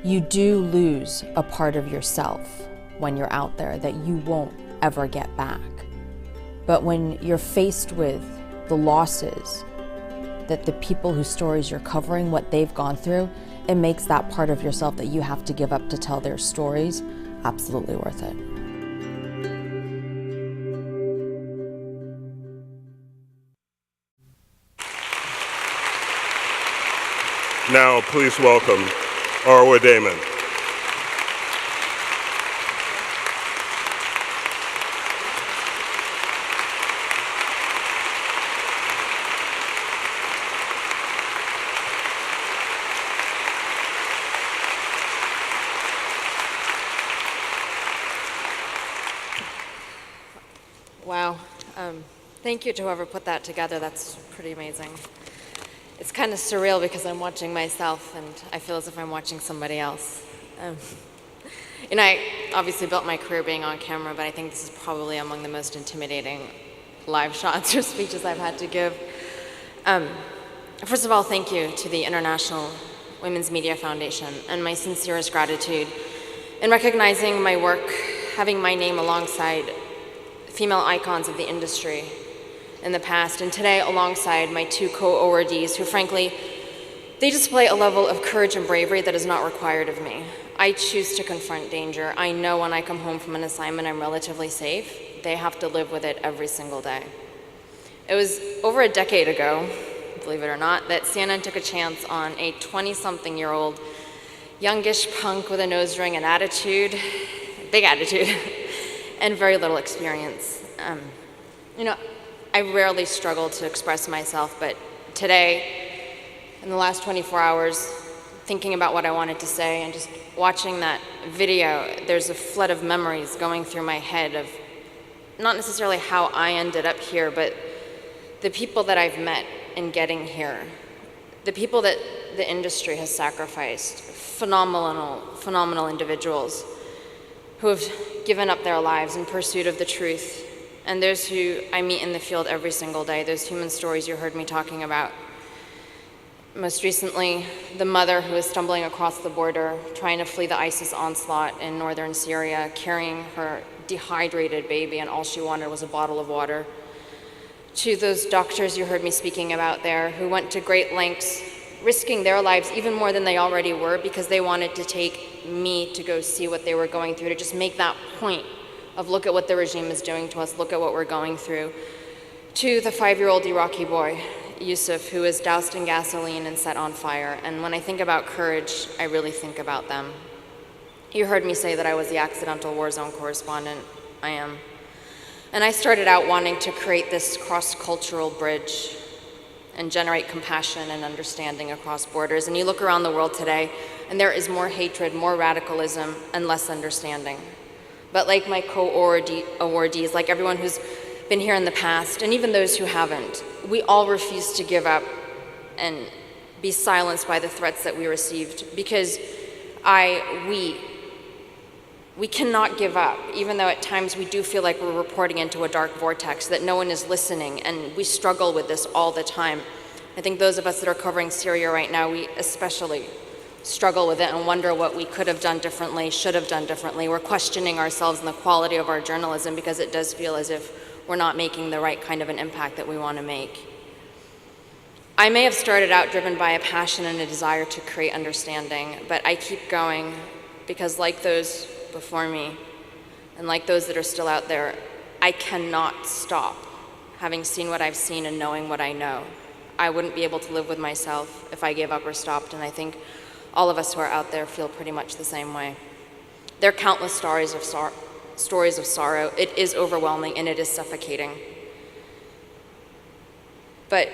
you do lose a part of yourself when you're out there that you won't ever get back. But when you're faced with the losses that the people whose stories you're covering, what they've gone through, it makes that part of yourself that you have to give up to tell their stories absolutely worth it. Now, please welcome Arwa Damon. Wow. Thank you to whoever put that together. That's pretty amazing. It's kind of surreal because I'm watching myself and I feel as if I'm watching somebody else. And I obviously built my career being on camera, but I think this is probably among the most intimidating live shots or speeches I've had to give. First of all, thank you to the International Women's Media Foundation and my sincerest gratitude in recognizing my work, having my name alongside female icons of the industry in the past, and today alongside my two co-awardees who frankly, they display a level of courage and bravery that is not required of me. I choose to confront danger. I know when I come home from an assignment I'm relatively safe. They have to live with it every single day. It was over a decade ago, believe it or not, that CNN took a chance on a 20-something-year-old youngish punk with a nose ring and attitude, big attitude, and very little experience. You know, I rarely struggle to express myself, but today, in the last 24 hours, thinking about what I wanted to say and just watching that video, there's a flood of memories going through my head of not necessarily how I ended up here, but the people that I've met in getting here, the people that the industry has sacrificed, phenomenal individuals who have given up their lives in pursuit of the truth, and those who I meet in the field every single day, those human stories you heard me talking about. Most recently, the mother who is stumbling across the border, trying to flee the ISIS onslaught in northern Syria, carrying her dehydrated baby, and all she wanted was a bottle of water. To those doctors you heard me speaking about there, who went to great lengths, risking their lives even more than they already were, because they wanted to take me to go see what they were going through, to just make that point of look at what the regime is doing to us, look at what we're going through. To the 5-year-old Iraqi boy, Yusuf, who is doused in gasoline and set on fire. And when I think about courage, I really think about them. You heard me say that I was the accidental war zone correspondent. I am. And I started out wanting to create this cross-cultural bridge and generate compassion and understanding across borders. And you look around the world today, and there is more hatred, more radicalism, and less understanding. But like my co-awardees, like everyone who's been here in the past, and even those who haven't, we all refuse to give up and be silenced by the threats that we received, because we cannot give up, even though at times we do feel like we're reporting into a dark vortex, that no one is listening, and we struggle with this all the time. I think those of us that are covering Syria right now, we especially struggle with it and wonder what we could have done differently, should have done differently. We're questioning ourselves and the quality of our journalism, because it does feel as if we're not making the right kind of an impact that we want to make. I may have started out driven by a passion and a desire to create understanding, but I keep going because, like those before me, and like those that are still out there, I cannot stop having seen what I've seen and knowing what I know. I wouldn't be able to live with myself if I gave up or stopped, and I think all of us who are out there feel pretty much the same way. There are countless stories of sorrow. It is overwhelming and it is suffocating. But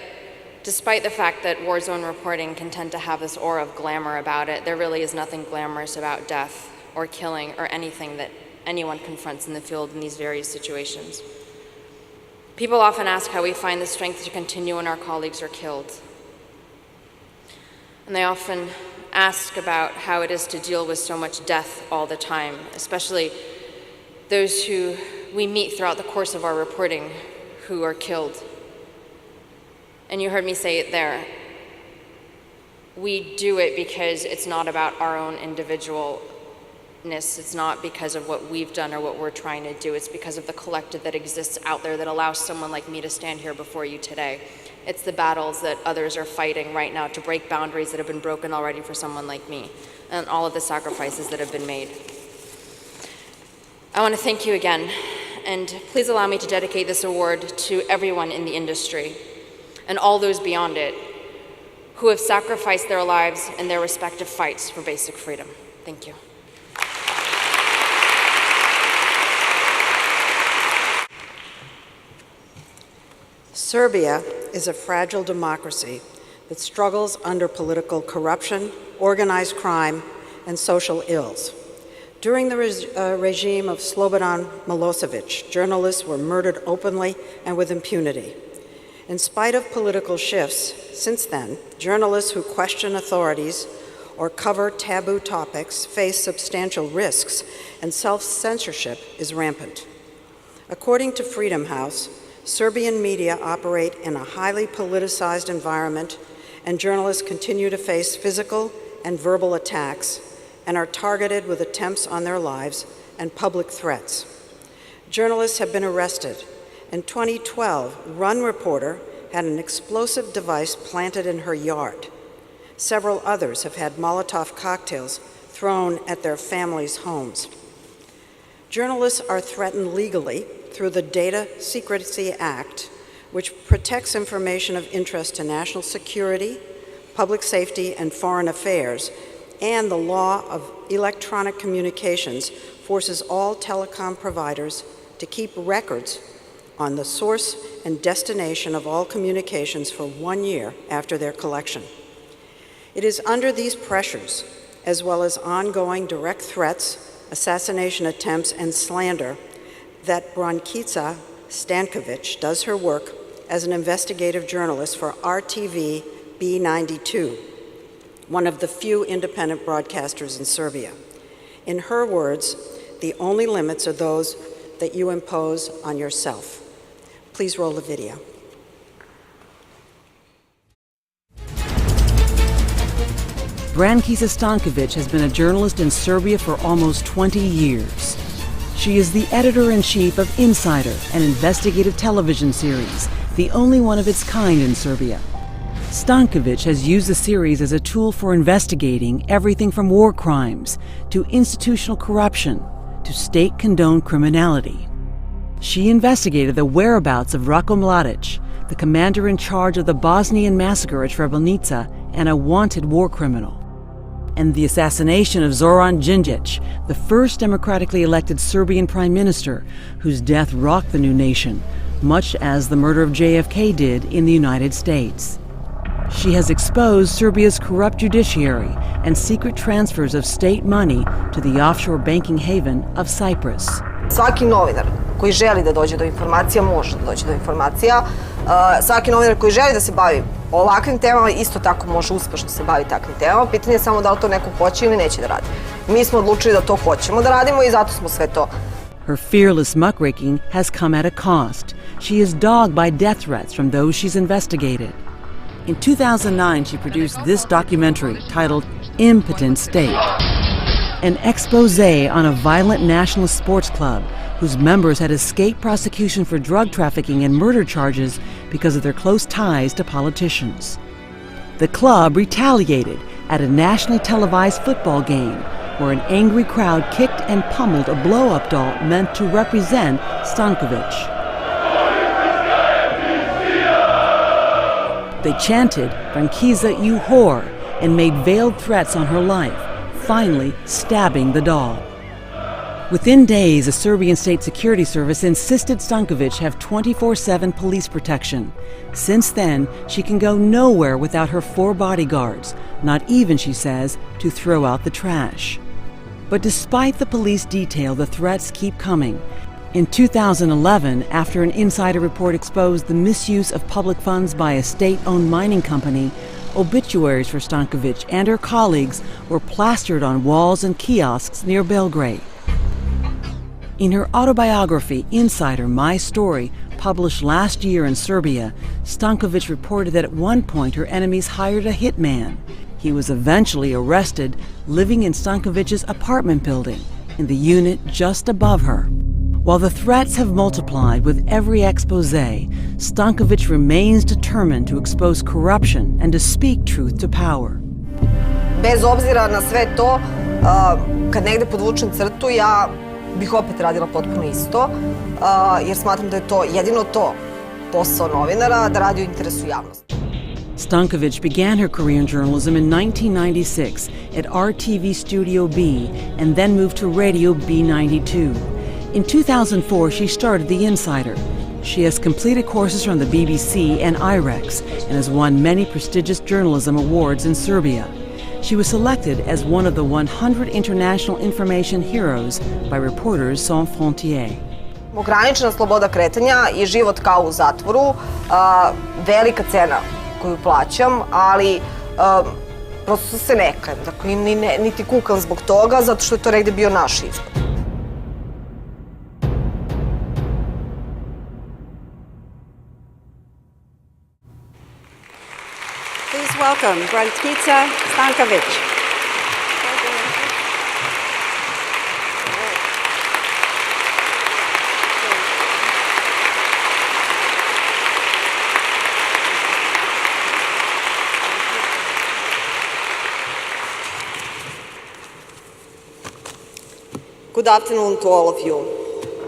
despite the fact that war zone reporting can tend to have this aura of glamour about it, there really is nothing glamorous about death or killing or anything that anyone confronts in the field in these various situations. People often ask how we find the strength to continue when our colleagues are killed. And they often ask about how it is to deal with so much death all the time, especially those who we meet throughout the course of our reporting who are killed. And you heard me say it there. We do it because it's not about our own individualness. It's not because of what we've done or what we're trying to do. It's because of the collective that exists out there that allows someone like me to stand here before you today. It's the battles that others are fighting right now to break boundaries that have been broken already for someone like me, and all of the sacrifices that have been made. I want to thank you again, and please allow me to dedicate this award to everyone in the industry and all those beyond it who have sacrificed their lives in their respective fights for basic freedom. Thank you. Serbia is a fragile democracy that struggles under political corruption, organized crime, and social ills. During the regime of Slobodan Milosevic, journalists were murdered openly and with impunity. In spite of political shifts since then, journalists who question authorities or cover taboo topics face substantial risks, and self-censorship is rampant. According to Freedom House, Serbian media operate in a highly politicized environment, and journalists continue to face physical and verbal attacks and are targeted with attempts on their lives and public threats. Journalists have been arrested. In 2012, one reporter had an explosive device planted in her yard. Several others have had Molotov cocktails thrown at their families' homes. Journalists are threatened legally through the Data Secrecy Act, which protects information of interest to national security, public safety, and foreign affairs, and the law of electronic communications forces all telecom providers to keep records on the source and destination of all communications for 1 year after their collection. It is under these pressures, as well as ongoing direct threats, assassination attempts, and slander, that Brankica Stanković does her work as an investigative journalist for RTV B92, one of the few independent broadcasters in Serbia. In her words, the only limits are those that you impose on yourself. Please roll the video. Brankica Stanković has been a journalist in Serbia for almost 20 years. She is the editor-in-chief of Insider, an investigative television series, the only one of its kind in Serbia. Stanković has used the series as a tool for investigating everything from war crimes to institutional corruption to state-condoned criminality. She investigated the whereabouts of Ratko Mladić, the commander in charge of the Bosnian massacre at Srebrenica and a wanted war criminal, and the assassination of Zoran Đinđić, the first democratically elected Serbian prime minister, whose death rocked the new nation, much as the murder of JFK did in the United States. She has exposed Serbia's corrupt judiciary and secret transfers of state money to the offshore banking haven of Cyprus. Svaki novinar koji želi da dođe do informacija može da dođe do informacija. Svaki novinar koji želi da se bavi ovakvim temama isto tako može uspešno se baviti takvim temama. Pitanje je samo da li to neko hoće ili neće da radi. Mi smo odlučili da to hoćemo da radimo i zato smo sve to. Her fearless muckraking has come at a cost. She is dogged by death threats from those she's investigated. In 2009, she produced this documentary titled Impotent State, an expose on a violent nationalist sports club whose members had escaped prosecution for drug trafficking and murder charges because of their close ties to politicians. The club retaliated at a nationally televised football game where an angry crowd kicked and pummeled a blow-up doll meant to represent Stanković. They chanted, "Brankica, you whore," and made veiled threats on her life, finally stabbing the doll. Within days, the Serbian State Security Service insisted Stanković have 24/7 police protection. Since then, she can go nowhere without her 4 bodyguards, not even, she says, to throw out the trash. But despite the police detail, the threats keep coming. In 2011, after an insider report exposed the misuse of public funds by a state-owned mining company, obituaries for Stanković and her colleagues were plastered on walls and kiosks near Belgrade. In her autobiography, Insider, My Story, published last year in Serbia, Stanković reported that at one point her enemies hired a hitman. He was eventually arrested, living in Stankovic's apartment building, in the unit just above her. While the threats have multiplied with every expose, Stanković remains determined to expose corruption and to speak truth to power. Bez obzira na sve to, kad negde podvučem crtu, ja bih opet radila potpuno isto, jer smatram da je to jedino to posao novinara, da radi u interesu javnosti. Stanković began her career in journalism in 1996 at RTV Studio B and then moved to Radio B92. In 2004, she started The Insider. She has completed courses from the BBC and IREX and has won many prestigious journalism awards in Serbia. She was selected as one of the 100 international information heroes by Reporters Sans Frontières. Ograničena sloboda kretanja i život kao u zatvoru, velika cena koju plaćam, ali prosto se ne kajem. Dakle, niti kukam zbog toga, zato što je to negde bio naš izbor. Please welcome Brankica Stanković. Good afternoon to all of you.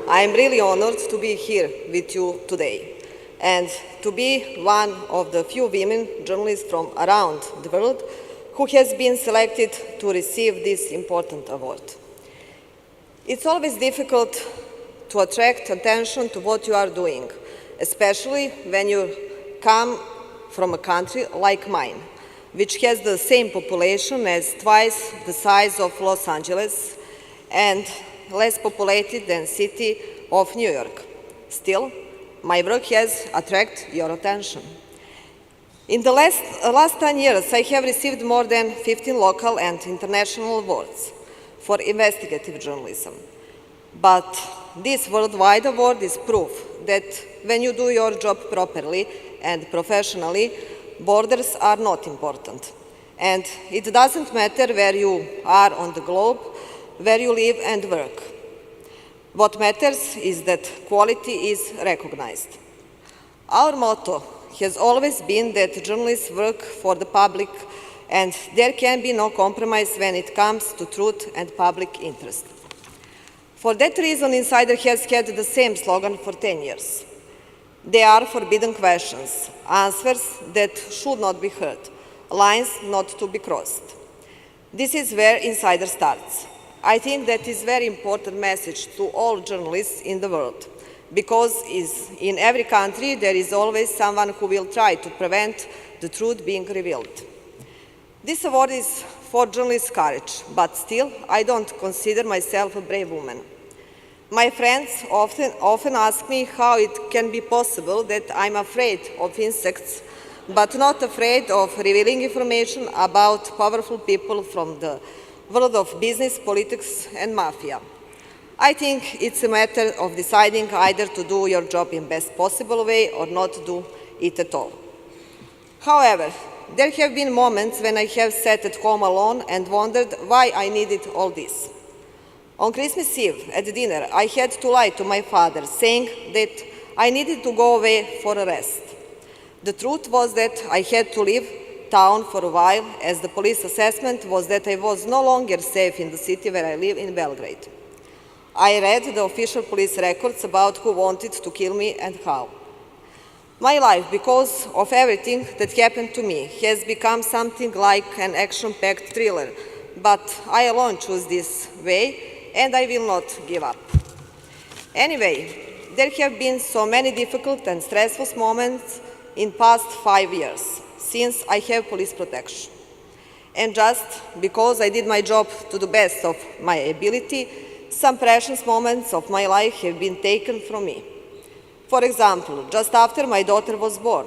I am really honored to be here with you today and to be one of the few women journalists from around the world who has been selected to receive this important award. It's always difficult to attract attention to what you are doing, especially when you come from a country like mine, which has the same population as twice the size of Los Angeles and less populated than city of New York. Still, my work has attracted your attention. In the last 10 years, I have received more than 15 local and international awards for investigative journalism. But this worldwide award is proof that when you do your job properly and professionally, borders are not important. And it doesn't matter where you are on the globe, where you live and work. What matters is that quality is recognized. Our motto has always been that journalists work for the public and there can be no compromise when it comes to truth and public interest. For that reason, Insider has had the same slogan for 10 years. They are forbidden questions, answers that should not be heard, lines not to be crossed. This is where Insider starts. I think that is a very important message to all journalists in the world, because in every country there is always someone who will try to prevent the truth being revealed. This award is for journalist courage, but still I don't consider myself a brave woman. My friends often ask me how it can be possible that I'm afraid of insects, but not afraid of revealing information about powerful people from the world of business, politics, and mafia. I think it's a matter of deciding either to do your job in the best possible way or not do it at all. However, there have been moments when I have sat at home alone and wondered why I needed all this. On Christmas Eve, at dinner, I had to lie to my father, saying that I needed to go away for a rest. The truth was that I had to leave town for a while, as the police assessment was that I was no longer safe in the city where I live in Belgrade. I read the official police records about who wanted to kill me and how. My life, because of everything that happened to me, has become something like an action-packed thriller, but I alone choose this way, and I will not give up. Anyway, there have been so many difficult and stressful moments in the past 5 years, since I have police protection. And just because I did my job to the best of my ability, some precious moments of my life have been taken from me. For example, just after my daughter was born,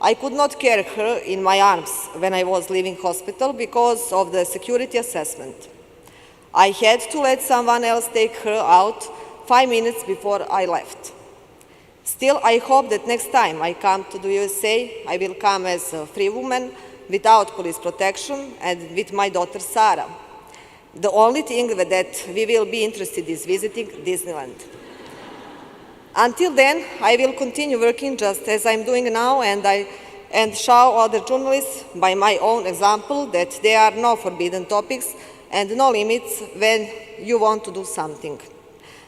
I could not carry her in my arms when I was leaving hospital because of the security assessment. I had to let someone else take her out 5 minutes before I left. Still, I hope that next time I come to the USA, I will come as a free woman without police protection and with my daughter Sarah. The only thing that we will be interested in is visiting Disneyland. Until then, I will continue working just as I'm doing now and show other journalists by my own example that there are no forbidden topics and no limits when you want to do something.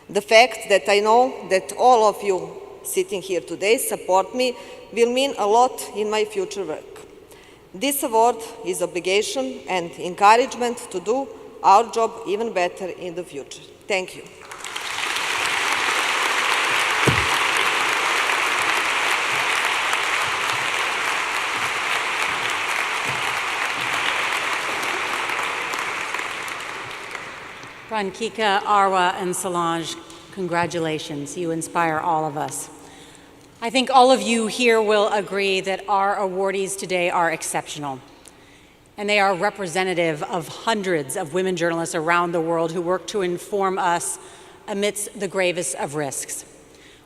The fact that I know that all of you sitting here today support me will mean a lot in my future work. This award is obligation and encouragement to do our job even better in the future. Thank you. Brankica, Arwa, and Solange, congratulations. You inspire all of us. I think all of you here will agree that our awardees today are exceptional, and they are representative of hundreds of women journalists around the world who work to inform us amidst the gravest of risks.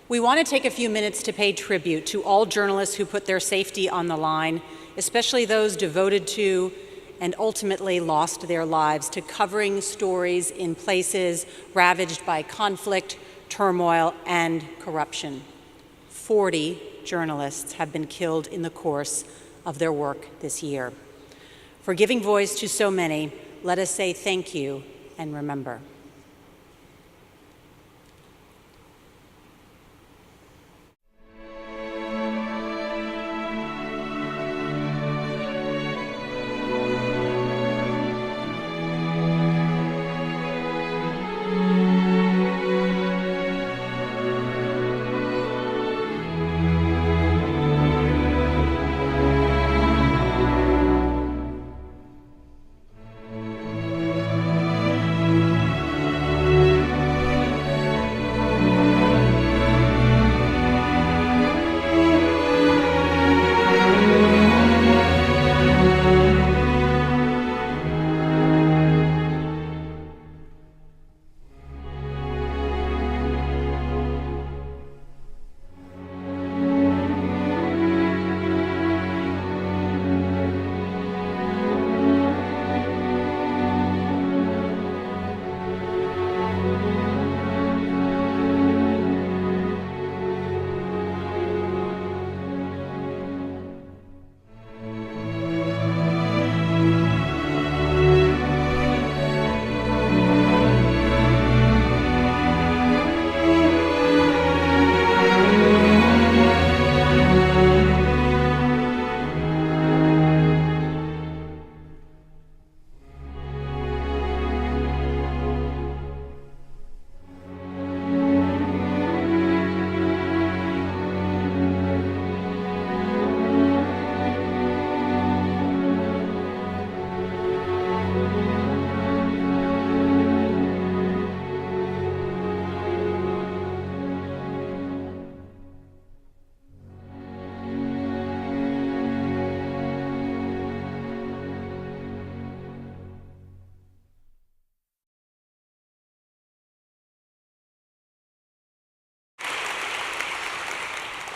We want to take a few minutes to pay tribute to all journalists who put their safety on the line, especially those devoted to and ultimately lost their lives to covering stories in places ravaged by conflict, turmoil, and corruption. 40 journalists have been killed in the course of their work this year. For giving voice to so many, let us say thank you and remember.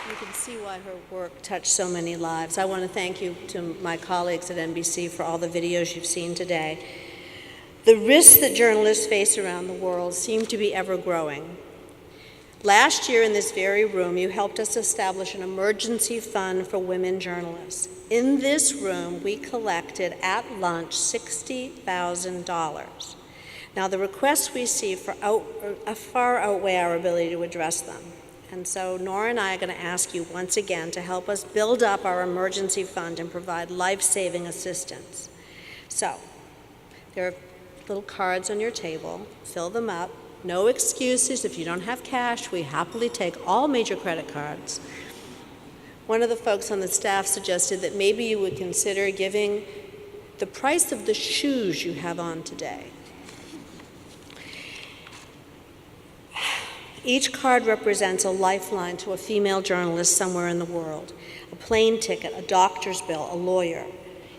You can see why her work touched so many lives. I want to thank you to my colleagues at NBC for all the videos you've seen today. The risks that journalists face around the world seem to be ever growing. Last year in this very room, you helped us establish an emergency fund for women journalists. In this room, we collected at lunch $60,000. Now, the requests we see far outweigh our ability to address them. And so Norah and I are going to ask you once again to help us build up our emergency fund and provide life-saving assistance. So, there are little cards on your table. Fill them up. No excuses. If you don't have cash, we happily take all major credit cards. One of the folks on the staff suggested that maybe you would consider giving the price of the shoes you have on today. Each card represents a lifeline to a female journalist somewhere in the world. A plane ticket, a doctor's bill, a lawyer.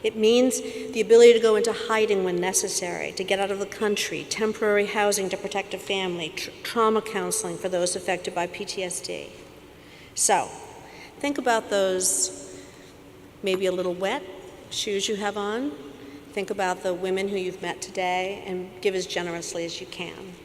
It means the ability to go into hiding when necessary, to get out of the country, temporary housing to protect a family, trauma counseling for those affected by PTSD. So, think about those maybe a little wet shoes you have on. Think about the women who you've met today and give as generously as you can.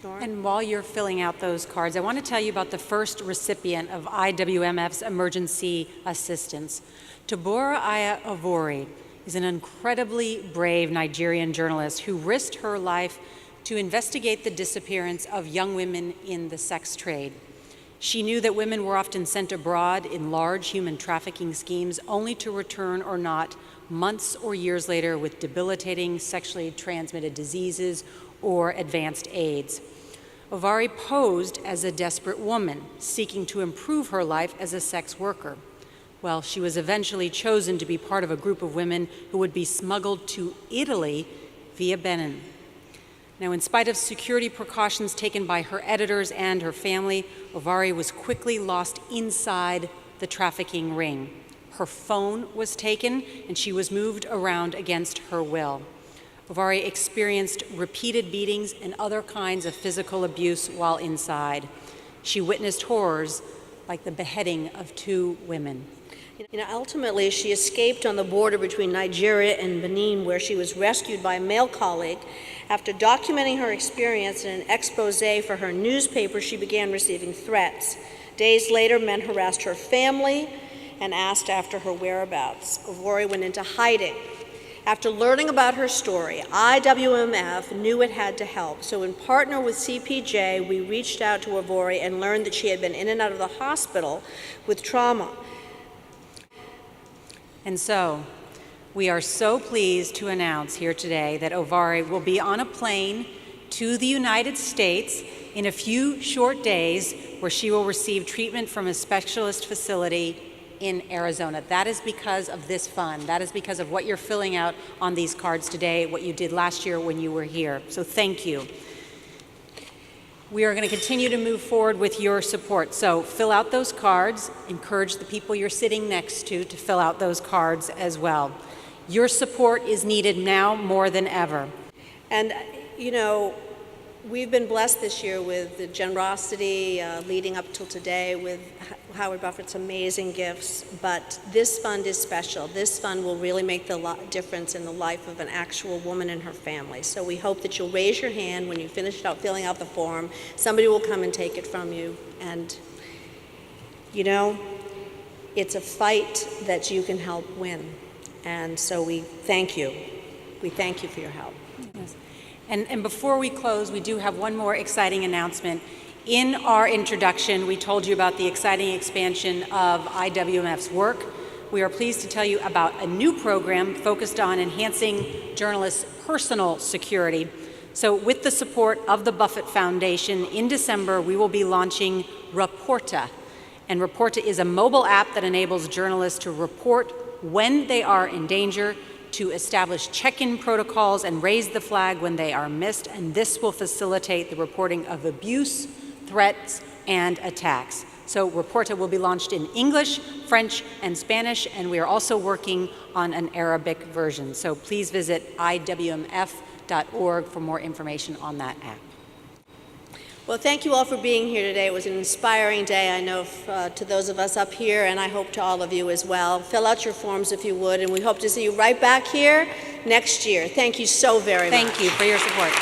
Norah? And while you're filling out those cards, I want to tell you about the first recipient of IWMF's emergency assistance. Tabora Aya Ovori is an incredibly brave Nigerian journalist who risked her life to investigate the disappearance of young women in the sex trade. She knew that women were often sent abroad in large human trafficking schemes only to return or not months or years later with debilitating sexually transmitted diseases or advanced AIDS. Ovari posed as a desperate woman seeking to improve her life as a sex worker. Well, she was eventually chosen to be part of a group of women who would be smuggled to Italy via Benin. Now, in spite of security precautions taken by her editors and her family, Ovari was quickly lost inside the trafficking ring. Her phone was taken, and she was moved around against her will. Ovari experienced repeated beatings and other kinds of physical abuse while inside. She witnessed horrors like the beheading of 2 women. Ultimately, she escaped on the border between Nigeria and Benin, where she was rescued by a male colleague. After documenting her experience in an expose for her newspaper, she began receiving threats. Days later, men harassed her family and asked after her whereabouts. Ovari went into hiding. After learning about her story, IWMF knew it had to help. So in partner with CPJ, we reached out to Ovari and learned that she had been in and out of the hospital with trauma. And so, we are so pleased to announce here today that Ovari will be on a plane to the United States in a few short days, where she will receive treatment from a specialist facility in Arizona. That is because of this fund. That is because of what you're filling out on these cards today, what you did last year when you were here. So thank you. We are going to continue to move forward with your support. So fill out those cards. Encourage the people you're sitting next to fill out those cards as well. Your support is needed now more than ever. And, we've been blessed this year with the generosity leading up till today with Howard Buffett's amazing gifts, but this fund is special. This fund will really make the difference in the life of an actual woman and her family. So we hope that you'll raise your hand when you finish filling out the form. Somebody will come and take it from you. And, it's a fight that you can help win. And so we thank you. We thank you for your help. Yes. And before we close, we do have one more exciting announcement. In our introduction, we told you about the exciting expansion of IWMF's work. We are pleased to tell you about a new program focused on enhancing journalists' personal security. So with the support of the Buffett Foundation, in December, we will be launching Reporta. And Reporta is a mobile app that enables journalists to report when they are in danger, to establish check-in protocols and raise the flag when they are missed, and this will facilitate the reporting of abuse, threats, and attacks. So Reporta will be launched in English, French, and Spanish, and we are also working on an Arabic version. So please visit IWMF.org for more information on that app. Well, thank you all for being here today. It was an inspiring day, I know, to those of us up here, and I hope to all of you as well. Fill out your forms if you would, and we hope to see you right back here next year. Thank you so very much. Thank you for your support.